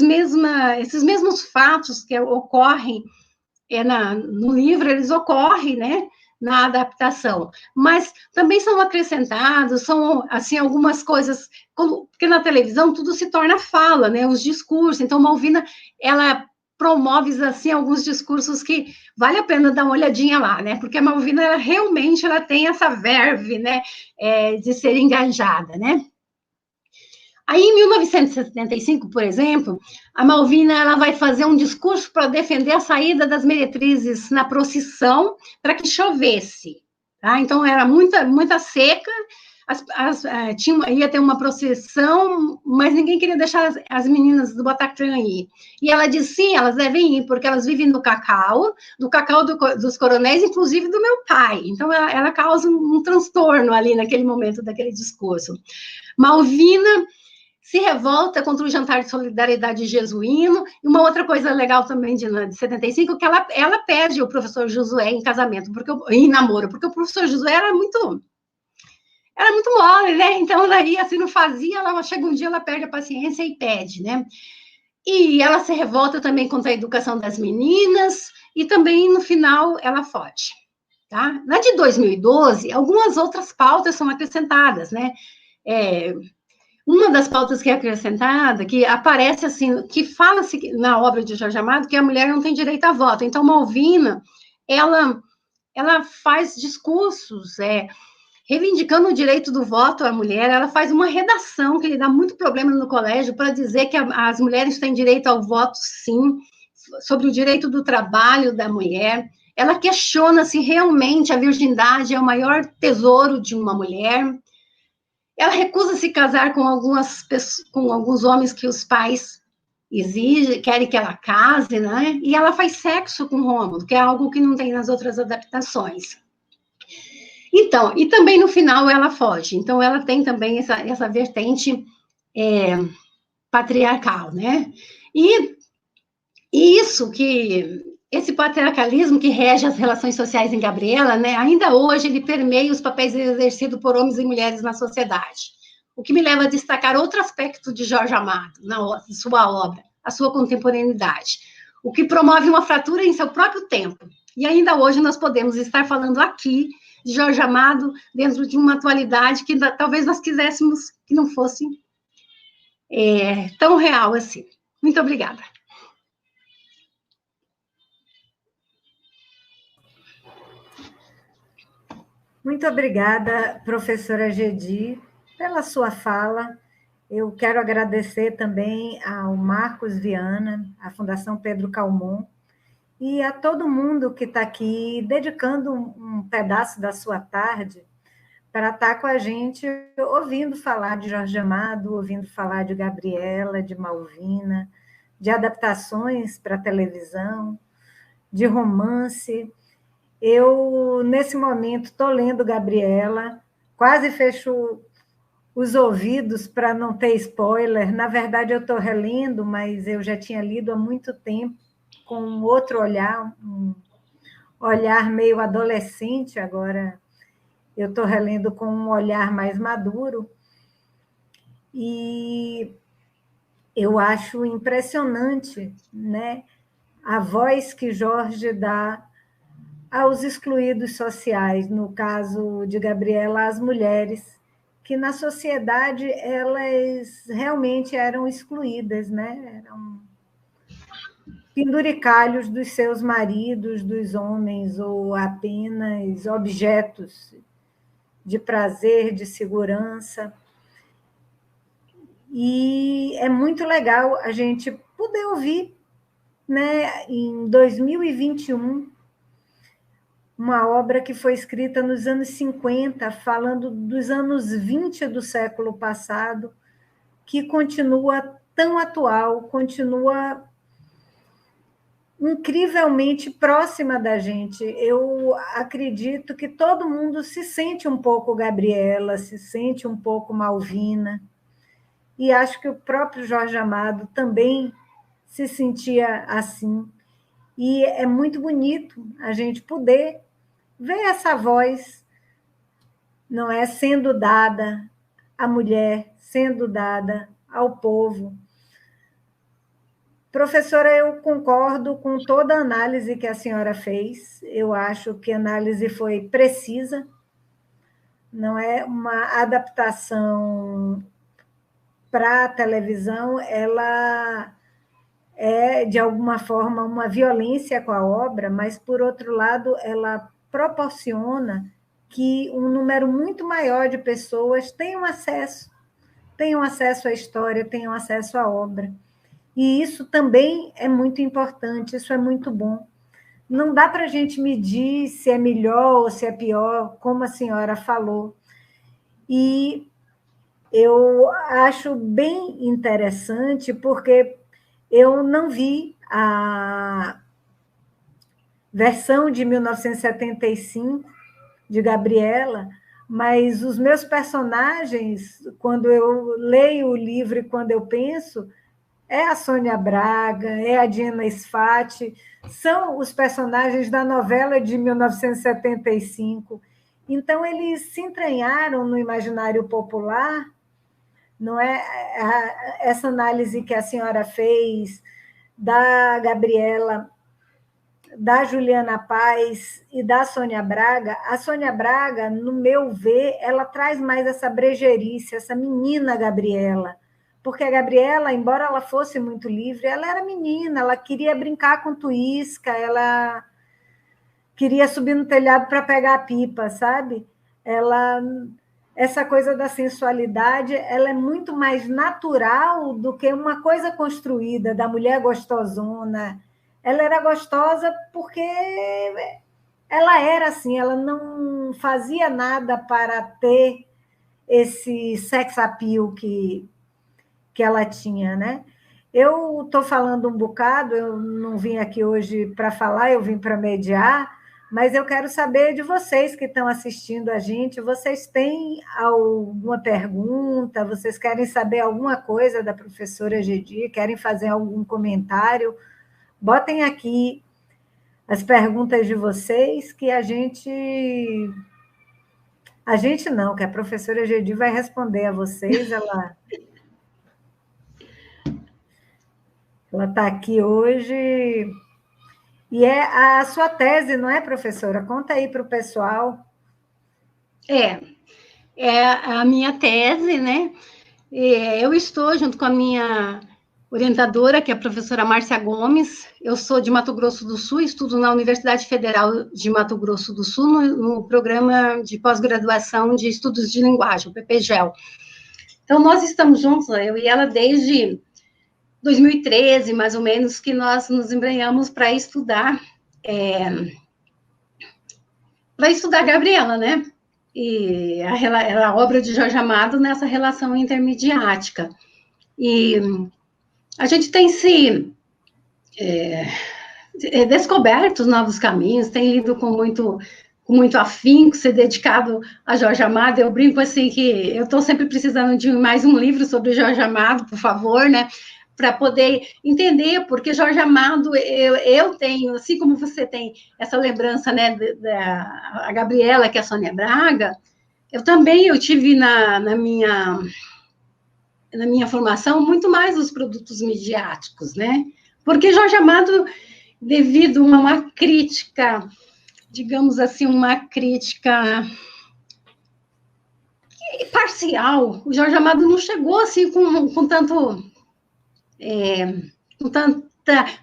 mesmos fatos que ocorrem no livro, eles ocorrem, né, na adaptação, mas também são acrescentados, são, assim, algumas coisas, porque na televisão tudo se torna fala, né, os discursos, então Malvina, ela promove, assim, alguns discursos que vale a pena dar uma olhadinha lá, né, porque a Malvina, ela tem essa verve, né, de ser engajada, né. Aí, em 1975, por exemplo, a Malvina ela vai fazer um discurso para defender a saída das meretrizes na procissão para que chovesse. Tá? Então, era muita seca, ia ter uma procissão, mas ninguém queria deixar as meninas do Bataclan ir. E ela disse, sim, elas devem ir, porque elas vivem do cacau dos coronéis, inclusive do meu pai. Então, ela causa um transtorno ali naquele momento daquele discurso. Malvina se revolta contra o jantar de solidariedade jesuíno, e uma outra coisa legal também de 75, que ela pede o professor Josué em casamento, em namoro, porque o professor Josué era muito mole, né, então daí assim não fazia, ela chega um dia, ela perde a paciência e pede, né, e ela se revolta também contra a educação das meninas, e também no final ela foge, tá? Na de 2012, algumas outras pautas são acrescentadas, né, uma das pautas que é acrescentada, que aparece assim, que fala-se na obra de Jorge Amado, que a mulher não tem direito a voto. Então, Malvina, ela faz discursos, reivindicando o direito do voto à mulher, ela faz uma redação que lhe dá muito problema no colégio para dizer que as mulheres têm direito ao voto, sim, sobre o direito do trabalho da mulher. Ela questiona se realmente a virgindade é o maior tesouro de uma mulher. Ela recusa se casar com alguns homens que os pais querem que ela case, né? E ela faz sexo com Rômulo, que é algo que não tem nas outras adaptações. Então, e também no final ela foge. Então, ela tem também essa vertente patriarcal, né? E isso que esse patriarcalismo que rege as relações sociais em Gabriela, né, ainda hoje ele permeia os papéis exercidos por homens e mulheres na sociedade. O que me leva a destacar outro aspecto de Jorge Amado, na sua obra, a sua contemporaneidade, o que promove uma fratura em seu próprio tempo. E ainda hoje nós podemos estar falando aqui de Jorge Amado dentro de uma atualidade que talvez nós quiséssemos que não fosse tão real assim. Muito obrigada. Muito obrigada, professora Gedi, pela sua fala. Eu quero agradecer também ao Marcos Viana, à Fundação Pedro Calmon, e a todo mundo que está aqui dedicando um pedaço da sua tarde para estar com a gente, ouvindo falar de Jorge Amado, ouvindo falar de Gabriela, de Malvina, de adaptações para televisão, de romance. Eu, nesse momento, estou lendo Gabriela, quase fecho os ouvidos para não ter spoiler. Na verdade, eu estou relendo, mas eu já tinha lido há muito tempo, com outro olhar, um olhar meio adolescente. Agora eu estou relendo com um olhar mais maduro. E eu acho impressionante, né, a voz que Jorge dá aos excluídos sociais, no caso de Gabriela, as mulheres, que na sociedade elas realmente eram excluídas, né? Eram penduricalhos dos seus maridos, dos homens, ou apenas objetos de prazer, de segurança. E é muito legal a gente poder ouvir, né, em 2021, uma obra que foi escrita nos anos 50, falando dos anos 20 do século passado, que continua tão atual, continua incrivelmente próxima da gente. Eu acredito que todo mundo se sente um pouco Gabriela, se sente um pouco Malvina, e acho que o próprio Jorge Amado também se sentia assim. E é muito bonito a gente poder ver essa voz, não é, sendo dada à mulher, sendo dada ao povo. Professora, eu concordo com toda a análise que a senhora fez. Eu acho que a análise foi precisa, não é uma adaptação para a televisão, ela é, de alguma forma, uma violência com a obra, mas, por outro lado, ela proporciona que um número muito maior de pessoas tenham acesso à história, tenham acesso à obra. E isso também é muito importante, isso é muito bom. Não dá para a gente medir se é melhor ou se é pior, como a senhora falou. E eu acho bem interessante, porque eu não vi a versão de 1975 de Gabriela, mas os meus personagens, quando eu leio o livro e quando eu penso, é a Sônia Braga, é a Diana Sfati, são os personagens da novela de 1975. Então, eles se entranharam no imaginário popular, não é? Essa análise que a senhora fez da Gabriela, da Juliana Paz e da Sônia Braga. A Sônia Braga, no meu ver, ela traz mais essa brejerice, essa menina Gabriela, porque a Gabriela, embora ela fosse muito livre, ela era menina, ela queria brincar com tuísca, ela queria subir no telhado para pegar a pipa, sabe? Essa coisa da sensualidade, ela é muito mais natural do que uma coisa construída, da mulher gostosona. Ela era gostosa porque ela era assim, ela não fazia nada para ter esse sex appeal que ela tinha, né? Eu estou falando um bocado, eu não vim aqui hoje para falar, eu vim para mediar, mas eu quero saber de vocês que estão assistindo a gente. Vocês têm alguma pergunta? Vocês querem saber alguma coisa da professora Gedi? Querem fazer algum comentário? Botem aqui as perguntas de vocês, que a gente não, que a professora Gedi vai responder a vocês, ela está aqui hoje. E é a sua tese, não é, professora? Conta aí para o pessoal. É a minha tese, né? Eu estou junto com a minha orientadora, que é a professora Márcia Gomes. Eu sou de Mato Grosso do Sul, estudo na Universidade Federal de Mato Grosso do Sul, no programa de pós-graduação de estudos de linguagem, o PPGEL. Então, nós estamos juntos, eu e ela, desde 2013, mais ou menos, que nós nos embrenhamos para estudar Gabriela, né? E a obra de Jorge Amado nessa relação intermediática. E a gente tem se descoberto novos caminhos, tem ido com muito afinco, se dedicado a Jorge Amado. Eu brinco assim que eu estou sempre precisando de mais um livro sobre Jorge Amado, por favor, né? Para poder entender, porque Jorge Amado, eu tenho, assim como você tem essa lembrança, né, da Gabriela, que é a Sônia Braga, eu tive na minha formação muito mais os produtos midiáticos, né? Porque Jorge Amado, devido a uma crítica, digamos assim, uma crítica parcial, o Jorge Amado não chegou assim com tanto...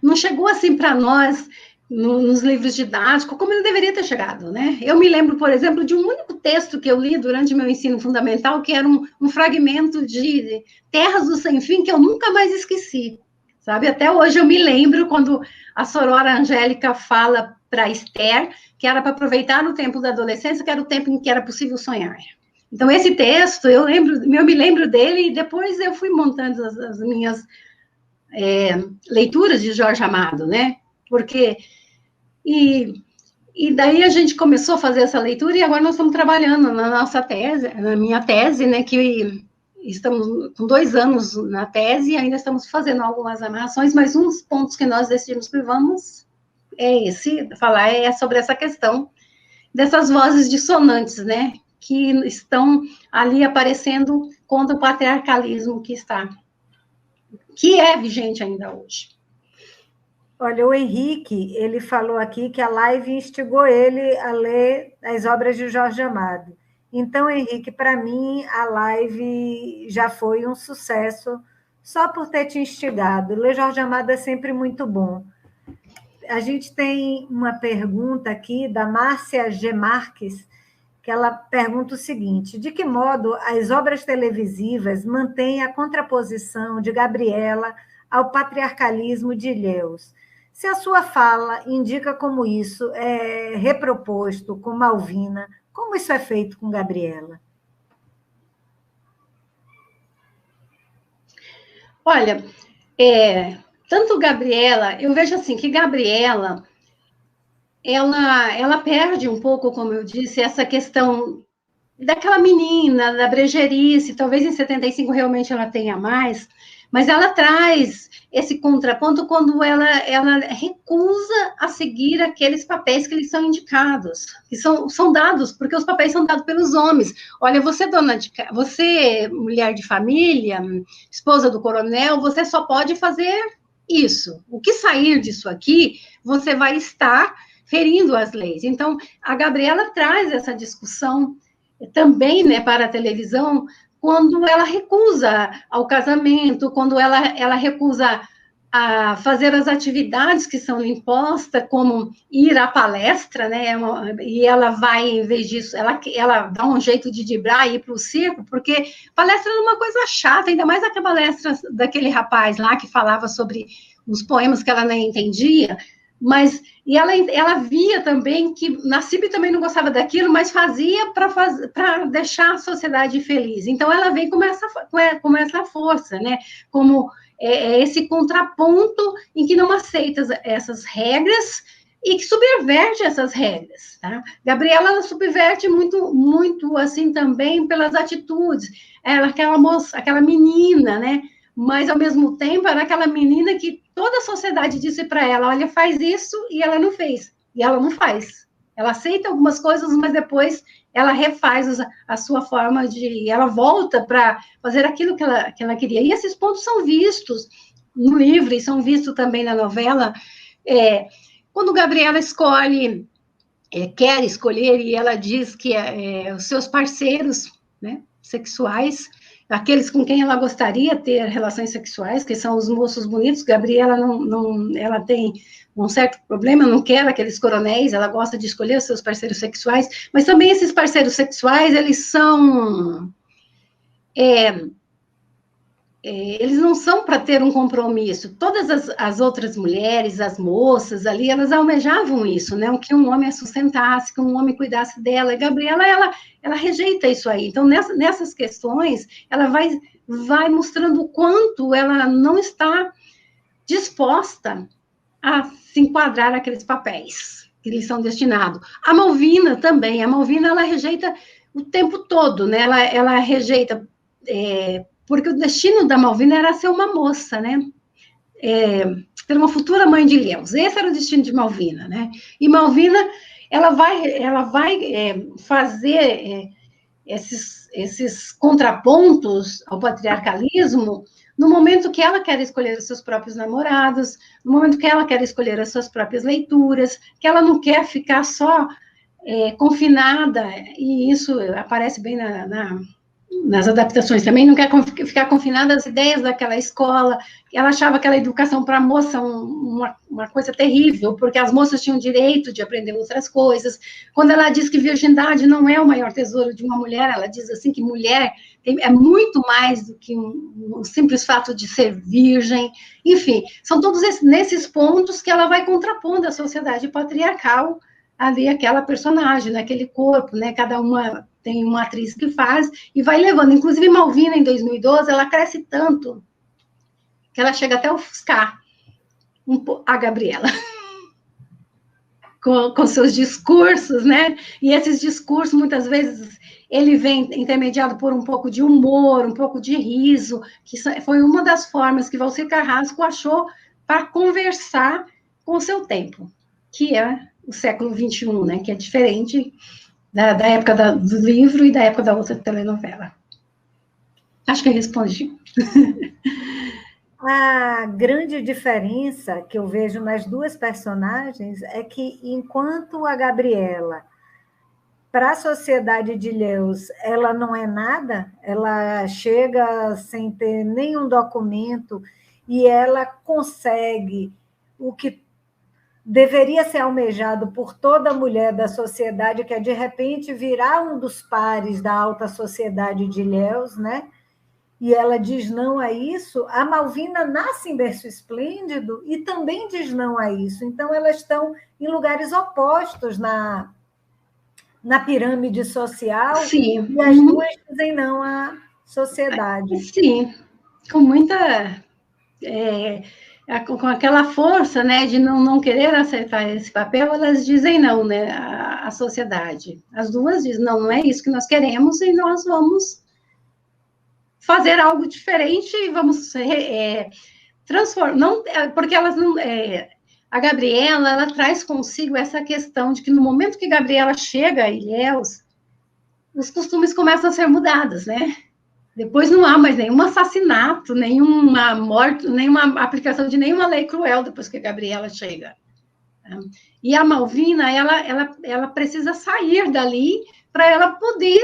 não chegou assim para nós nos livros didáticos como ele deveria ter chegado, né? Eu me lembro, por exemplo, de um único texto que eu li durante meu ensino fundamental, que era um fragmento de Terras do Sem Fim, que eu nunca mais esqueci, sabe? Até hoje eu me lembro quando a Sorora Angélica fala para Esther que era para aproveitar no tempo da adolescência, que era o tempo em que era possível sonhar. Então, esse texto, eu me lembro dele, e depois eu fui montando as minhas leituras de Jorge Amado, né? Porque... E daí a gente começou a fazer essa leitura, e agora nós estamos trabalhando na nossa tese, na minha tese, né? Que estamos com 2 anos na tese, e ainda estamos fazendo algumas amarrações, mas um dos pontos que nós decidimos que vamos falar sobre essa questão dessas vozes dissonantes, né? Que estão ali aparecendo contra o patriarcalismo que é vigente ainda hoje. Olha, o Henrique, ele falou aqui que a live instigou ele a ler as obras de Jorge Amado. Então, Henrique, para mim, a live já foi um sucesso só por ter te instigado. Ler Jorge Amado é sempre muito bom. A gente tem uma pergunta aqui da Márcia G. Marques, que ela pergunta o seguinte: de que modo as obras televisivas mantêm a contraposição de Gabriela ao patriarcalismo de Ilhéus? Se a sua fala indica como isso é reproposto com Malvina, como isso é feito com Gabriela? Olha, tanto Gabriela, eu vejo assim, que Gabriela, ela perde um pouco, como eu disse, essa questão daquela menina, da brejerice, talvez em 75 ela tenha mais, mas ela traz esse contraponto quando ela recusa a seguir aqueles papéis que lhes são indicados, que são dados, porque os papéis são dados pelos homens. Olha, você mulher de família, esposa do coronel, você só pode fazer isso. O que sair disso aqui, você vai estar ferindo as leis. Então, a Gabriela traz essa discussão também, né, para a televisão, quando ela recusa ao casamento, quando ela recusa a fazer as atividades que são impostas, como ir à palestra, né? E ela vai, em vez disso, ela dá um jeito de driblar e ir para o circo, porque palestra é uma coisa chata, ainda mais aquela palestra daquele rapaz lá que falava sobre os poemas que ela nem entendia. Mas ela via também que Nassib também não gostava daquilo, mas fazia para deixar a sociedade feliz. Então, ela vem com essa força, né? Como esse contraponto em que não aceita essas regras e que subverte essas regras. Tá? Gabriela, ela subverte muito, muito assim também pelas atitudes. Ela, aquela menina, né? Mas, ao mesmo tempo, era aquela menina que toda a sociedade disse para ela: olha, faz isso, e ela não fez. e ela não faz. Ela aceita algumas coisas, mas depois ela refaz a sua forma de... Ela volta para fazer aquilo que ela queria. E esses pontos são vistos no livro e são vistos também na novela. Quando Gabriela escolhe, quer escolher, e ela diz que os seus parceiros, né, sexuais, aqueles com quem ela gostaria de ter relações sexuais, que são os moços bonitos, Gabriela ela tem um certo problema, não quer aqueles coronéis, ela gosta de escolher os seus parceiros sexuais, mas também esses parceiros sexuais, eles são... eles não são para ter um compromisso. Todas as outras mulheres, as moças ali, elas almejavam isso, né? Que um homem a sustentasse, que um homem cuidasse dela. E Gabriela, ela rejeita isso aí. Então, nessas questões, ela vai mostrando o quanto ela não está disposta a se enquadrar naqueles papéis que lhes são destinados. A Malvina também. A Malvina, ela rejeita o tempo todo, né? Ela rejeita... porque o destino da Malvina era ser uma moça, né? Ter uma futura mãe de Ilhéus. Esse era o destino de Malvina, né? E Malvina, ela vai fazer esses contrapontos ao patriarcalismo no momento que ela quer escolher os seus próprios namorados, no momento que ela quer escolher as suas próprias leituras, que ela não quer ficar só confinada, e isso aparece bem nas adaptações também, não quer ficar confinada às ideias daquela escola. Ela achava aquela educação para a moça uma coisa terrível, porque as moças tinham direito de aprender outras coisas. Quando ela diz que virgindade não é o maior tesouro de uma mulher, ela diz assim que mulher é muito mais do que um simples fato de ser virgem. Enfim, são todos nesses pontos que ela vai contrapondo a sociedade patriarcal ali, aquela personagem, naquele corpo, né? Cada uma tem uma atriz que faz, e vai levando. Inclusive, Malvina, em 2012, ela cresce tanto que ela chega até a ofuscar a Gabriela com seus discursos, né? E esses discursos, muitas vezes, ele vem intermediado por um pouco de humor, um pouco de riso, que foi uma das formas que Valcir Carrasco achou para conversar com o seu tempo, que é o século XXI, né? Que é diferente da época do livro e da época da outra telenovela. Acho que eu respondi. A grande diferença que eu vejo nas duas personagens é que, enquanto a Gabriela, para a sociedade de Ilhéus, ela não é nada, ela chega sem ter nenhum documento e ela consegue o que deveria ser almejado por toda mulher da sociedade, que é, de repente, virar um dos pares da alta sociedade de Ilhéus, né? E ela diz não a isso. A Malvina nasce em berço esplêndido e também diz não a isso. Então, elas estão em lugares opostos na pirâmide social. Sim. E as duas dizem não à sociedade. Sim, com muita... com aquela força, né, de não querer aceitar esse papel, elas dizem não, né, à sociedade. As duas dizem, não é isso que nós queremos e nós vamos fazer algo diferente e vamos transformar. Não, porque elas não... a Gabriela, ela traz consigo essa questão de que no momento que Gabriela chega a Ilhéus, os costumes começam a ser mudados, né? Depois não há mais nenhum assassinato, nenhuma morte, nenhuma aplicação de nenhuma lei cruel depois que a Gabriela chega. E a Malvina, ela precisa sair dali para ela poder,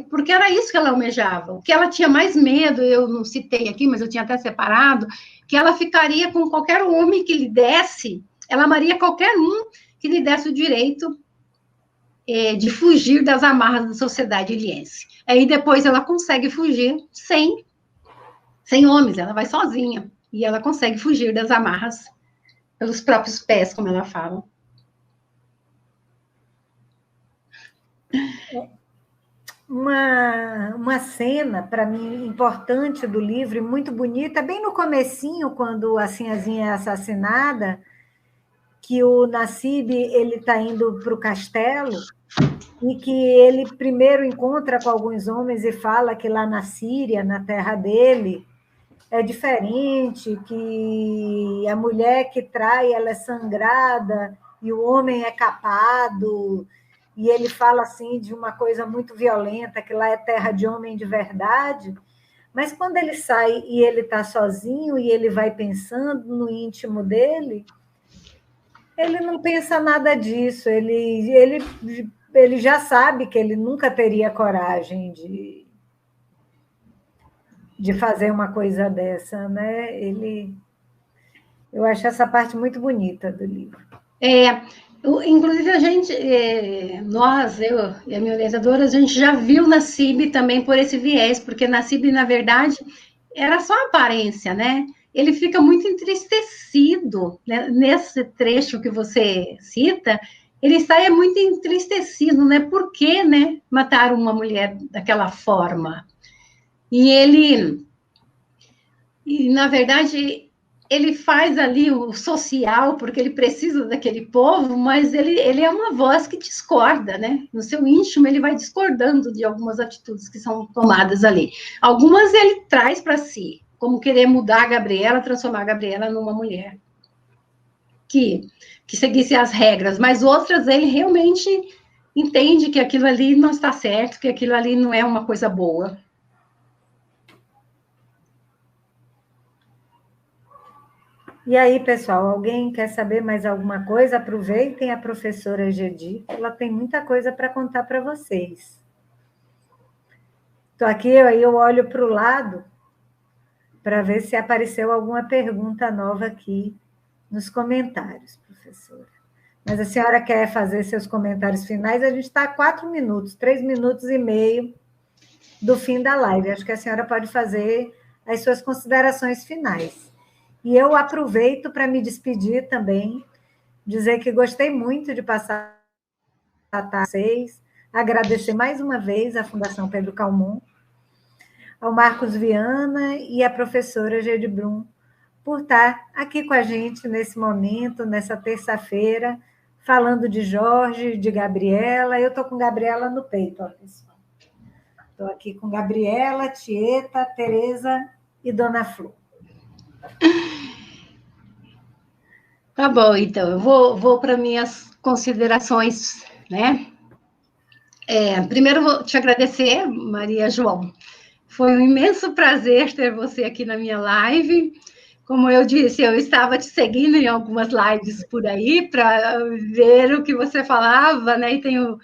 porque era isso que ela almejava. O que ela tinha mais medo, eu não citei aqui, mas eu tinha até separado, que ela ficaria com qualquer homem que lhe desse, ela amaria qualquer um que lhe desse o direito de fugir das amarras da sociedade ilhense. Aí depois ela consegue fugir sem homens, ela vai sozinha, e ela consegue fugir das amarras pelos próprios pés, como ela fala. Uma cena, para mim, importante do livro, muito bonita, bem no comecinho, quando a Sinhazinha é assassinada, que o Nassib está indo para o castelo, e que ele primeiro encontra com alguns homens e fala que lá na Síria, na terra dele, é diferente, que a mulher que trai, ela é sangrada, e o homem é capado, e ele fala assim de uma coisa muito violenta, que lá é terra de homem de verdade, mas quando ele sai e ele está sozinho e ele vai pensando no íntimo dele, ele não pensa nada disso, ele já sabe que ele nunca teria coragem de fazer uma coisa dessa, né? Eu acho essa parte muito bonita do livro. Inclusive, eu e a minha orientadora, a gente já viu Nassib também por esse viés, porque Nassib, na verdade, era só aparência, né? Ele fica muito entristecido, né? Nesse trecho que você cita, ele sai muito entristecido, né? Por que, né, mataram uma mulher daquela forma? E na verdade, ele faz ali o social, porque ele precisa daquele povo, mas ele é uma voz que discorda, né? No seu íntimo, ele vai discordando de algumas atitudes que são tomadas ali. Algumas ele traz para si, como querer mudar a Gabriela, transformar a Gabriela numa mulher que seguisse as regras, mas outras ele realmente entende que aquilo ali não está certo, que aquilo ali não é uma coisa boa. E aí, pessoal, alguém quer saber mais alguma coisa? Aproveitem a professora Gedi, ela tem muita coisa para contar para vocês. Estou aqui, eu olho para o lado para ver se apareceu alguma pergunta nova aqui nos comentários, professora. Mas a senhora quer fazer seus comentários finais? A gente está a 4 minutos, 3 minutos e meio do fim da live. Acho que a senhora pode fazer as suas considerações finais. E eu aproveito para me despedir também, dizer que gostei muito de passar a vocês, agradecer mais uma vez à Fundação Pedro Calmon, ao Marcos Viana e à professora Gedi Brum, por estar aqui com a gente nesse momento, nessa terça-feira, falando de Jorge, de Gabriela. Eu estou com Gabriela no peito, ó, pessoal. Estou aqui com Gabriela, Tieta, Tereza e Dona Flor. Tá bom, então, eu vou para minhas considerações, né? Primeiro, vou te agradecer, Maria João. Foi um imenso prazer ter você aqui na minha live. Como eu disse, eu estava te seguindo em algumas lives por aí para ver o que você falava, né? E tenho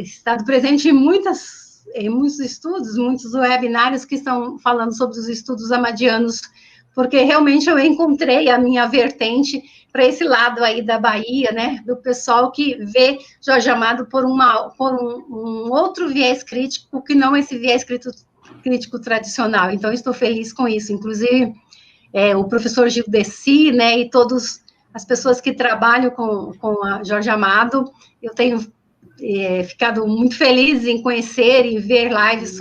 estado presente em muitos estudos, muitos webinários que estão falando sobre os estudos amadianos, porque realmente eu encontrei a minha vertente para esse lado aí da Bahia, né, do pessoal que vê Jorge Amado por um outro viés crítico, que não esse viés crítico tradicional. Então, estou feliz com isso. Inclusive, o professor Gil Desi, né, e todas as pessoas que trabalham com a Jorge Amado, eu tenho ficado muito feliz em conhecer e ver lives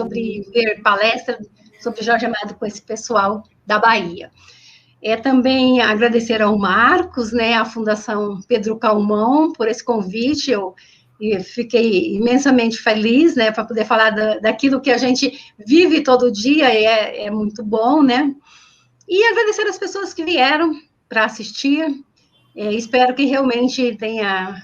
ver palestras sobre Jorge Amado com esse pessoal da Bahia. Também agradecer ao Marcos, né, à Fundação Pedro Calmon, por esse convite. Eu fiquei imensamente feliz, né, para poder falar daquilo que a gente vive todo dia, e é muito bom, né? E agradecer as pessoas que vieram para assistir. Espero que realmente tenha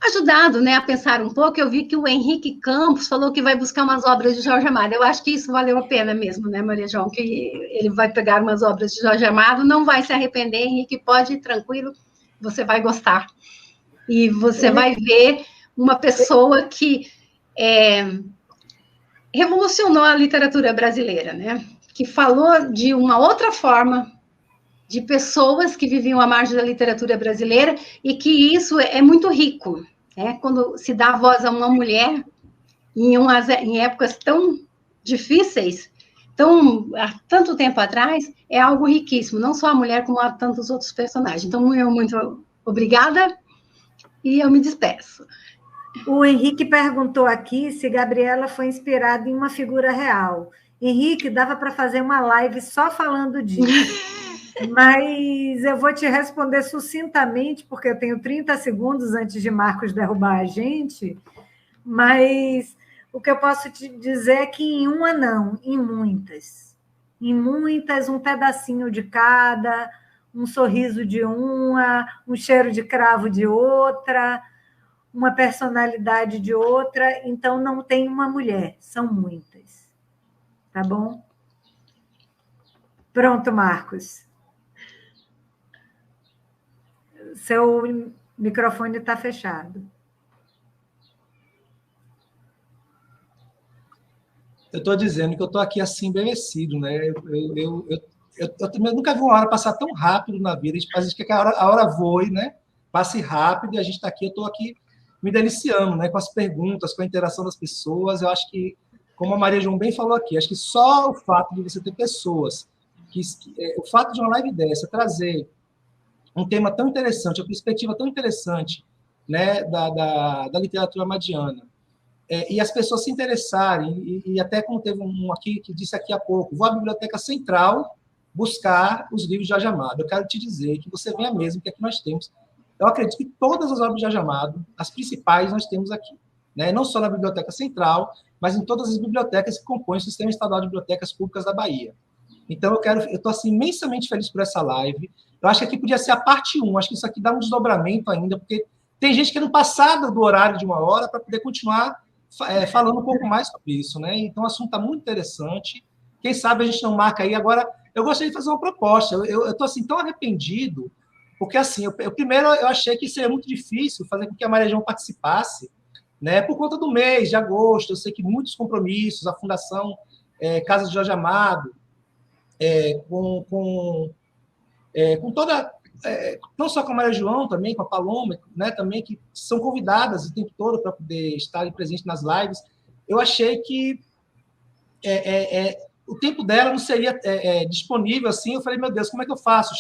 ajudado, né, a pensar um pouco. Eu vi que o Henrique Campos falou que vai buscar umas obras de Jorge Amado. Eu acho que isso valeu a pena mesmo, né, Maria João? Que ele vai pegar umas obras de Jorge Amado, não vai se arrepender, Henrique, pode ir tranquilo, você vai gostar. E você vai ver uma pessoa que revolucionou a literatura brasileira, né? Que falou de uma outra forma, de pessoas que viviam à margem da literatura brasileira, e que isso é muito rico. Quando se dá voz a uma mulher em épocas tão difíceis, há tanto tempo atrás, é algo riquíssimo, não só a mulher, como a tantos outros personagens. Então, muito obrigada, e eu me despeço. O Henrique perguntou aqui se Gabriela foi inspirada em uma figura real. Henrique, dava para fazer uma live só falando disso. Mas eu vou te responder sucintamente, porque eu tenho 30 segundos antes de Marcos derrubar a gente, mas o que eu posso te dizer é que em uma não, em muitas. Em muitas, um pedacinho de cada, um sorriso de uma, um cheiro de cravo de outra, uma personalidade de outra. Então, não tem uma mulher, são muitas. Tá bom? Pronto, Marcos. Seu microfone está fechado. Eu estou dizendo que eu estou aqui assim, embevecido, né? Eu também nunca vi uma hora passar tão rápido na vida. A gente quer que a hora voe, né? Passe rápido e a gente está aqui, eu estou aqui me deliciando, né? Com as perguntas, com a interação das pessoas. Eu acho que, como a Maria João bem falou aqui, acho que só o fato de você ter pessoas, o fato de uma live dessa trazer um tema tão interessante, uma perspectiva tão interessante, né? Da literatura madiana, e as pessoas se interessarem, e até como teve um aqui que disse aqui há pouco, vou à Biblioteca Central buscar os livros de Jorge Amado. Eu quero te dizer que você venha mesmo, que aqui nós temos. Eu acredito que todas as obras de Jorge Amado, as principais, nós temos aqui, né? Não só na Biblioteca Central, mas em todas as bibliotecas que compõem o Sistema Estadual de Bibliotecas Públicas da Bahia. Então, eu estou assim, imensamente feliz por essa live. Eu acho que aqui podia ser a parte 1, acho que isso aqui dá um desdobramento ainda, porque tem gente que não passada do horário de 1 hora para poder continuar falando um pouco mais sobre isso, né? Então, o assunto está muito interessante. Quem sabe a gente não marca aí. Agora, eu gostaria de fazer uma proposta. Eu estou assim, tão arrependido, porque assim, primeiro eu achei que seria muito difícil fazer com que a Maria João participasse, né? Por conta do mês de agosto. Eu sei que muitos compromissos, a Fundação Casa de Jorge Amado, com toda... não só com a Maria João, também com a Paloma, né, também, que são convidadas o tempo todo para poder estar presente nas lives. Eu achei que o tempo dela não seria disponível assim. Eu falei, meu Deus, como é que eu faço?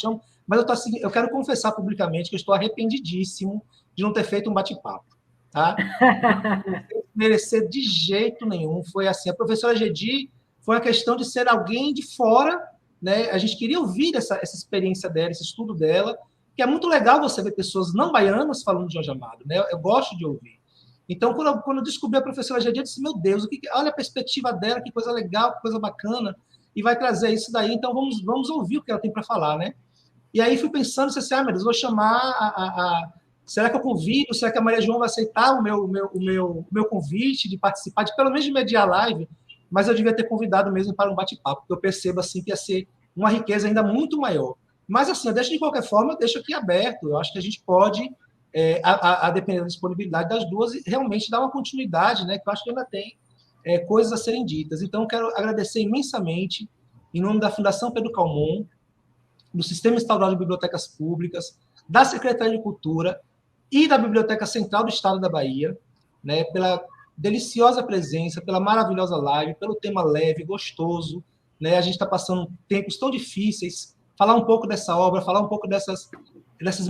Mas eu quero confessar publicamente que eu estou arrependidíssimo de não ter feito um bate-papo. Tá? Não merecer de jeito nenhum. Foi assim, a professora Gedi foi uma questão de ser alguém de fora, né? A gente queria ouvir essa experiência dela, esse estudo dela, que é muito legal você ver pessoas não baianas falando de Jorge Amado, né? Eu gosto de ouvir. Então, quando eu descobri a professora Gedi, eu disse, meu Deus, olha a perspectiva dela, que coisa legal, que coisa bacana, e vai trazer isso daí, então vamos ouvir o que ela tem para falar, né? E aí fui pensando, disse assim, meu Deus, vou chamar será que eu convido? Será que a Maria João vai aceitar o meu convite de participar, de pelo menos de mediar a live? Mas eu devia ter convidado mesmo para um bate-papo, porque eu percebo assim, que ia ser uma riqueza ainda muito maior. Mas, assim, eu deixo de qualquer forma, eu deixo aqui aberto. Eu acho que a gente pode, a depender da disponibilidade das duas, realmente dar uma continuidade, né? Que eu acho que ainda tem coisas a serem ditas. Então, eu quero agradecer imensamente, em nome da Fundação Pedro Calmon, do Sistema Estadual de Bibliotecas Públicas, da Secretaria de Cultura e da Biblioteca Central do Estado da Bahia, né? Pela deliciosa presença, pela maravilhosa live, pelo tema leve, gostoso, né? A gente está passando tempos tão difíceis. Falar um pouco dessa obra, falar um pouco dessas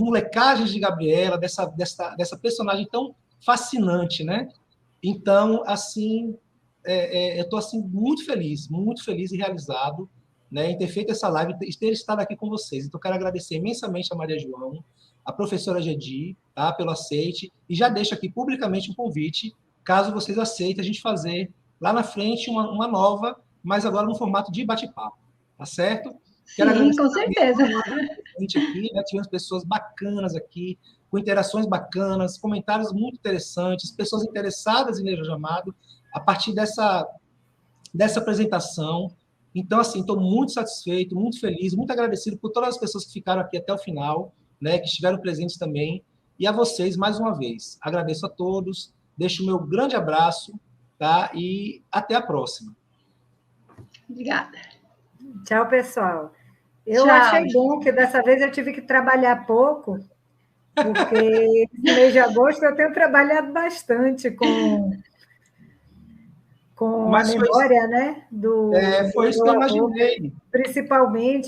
molecagens de Gabriela, dessa personagem tão fascinante, né? Então, assim, eu estou assim, muito feliz e realizado, né, em ter feito essa live e ter estado aqui com vocês. Então, quero agradecer imensamente a Maria João, a professora Gedi, tá, pelo aceite, e já deixo aqui publicamente um convite, caso vocês aceitem, a gente fazer lá na frente uma nova, mas agora no formato de bate-papo, tá certo? Sim, com certeza. Aqui, né, tivemos pessoas bacanas aqui, com interações bacanas, comentários muito interessantes, pessoas interessadas em ler Jorge Amado, a partir dessa apresentação. Então, assim, estou muito satisfeito, muito feliz, muito agradecido por todas as pessoas que ficaram aqui até o final, né, que estiveram presentes também, e a vocês, mais uma vez. Agradeço a todos, deixo o meu grande abraço, tá? E até a próxima. Obrigada. Tchau, pessoal. Eu Tchau. Achei bom que dessa vez eu tive que trabalhar pouco, porque no mês de agosto eu tenho trabalhado bastante com a memória, né? Foi isso que eu imaginei. Principalmente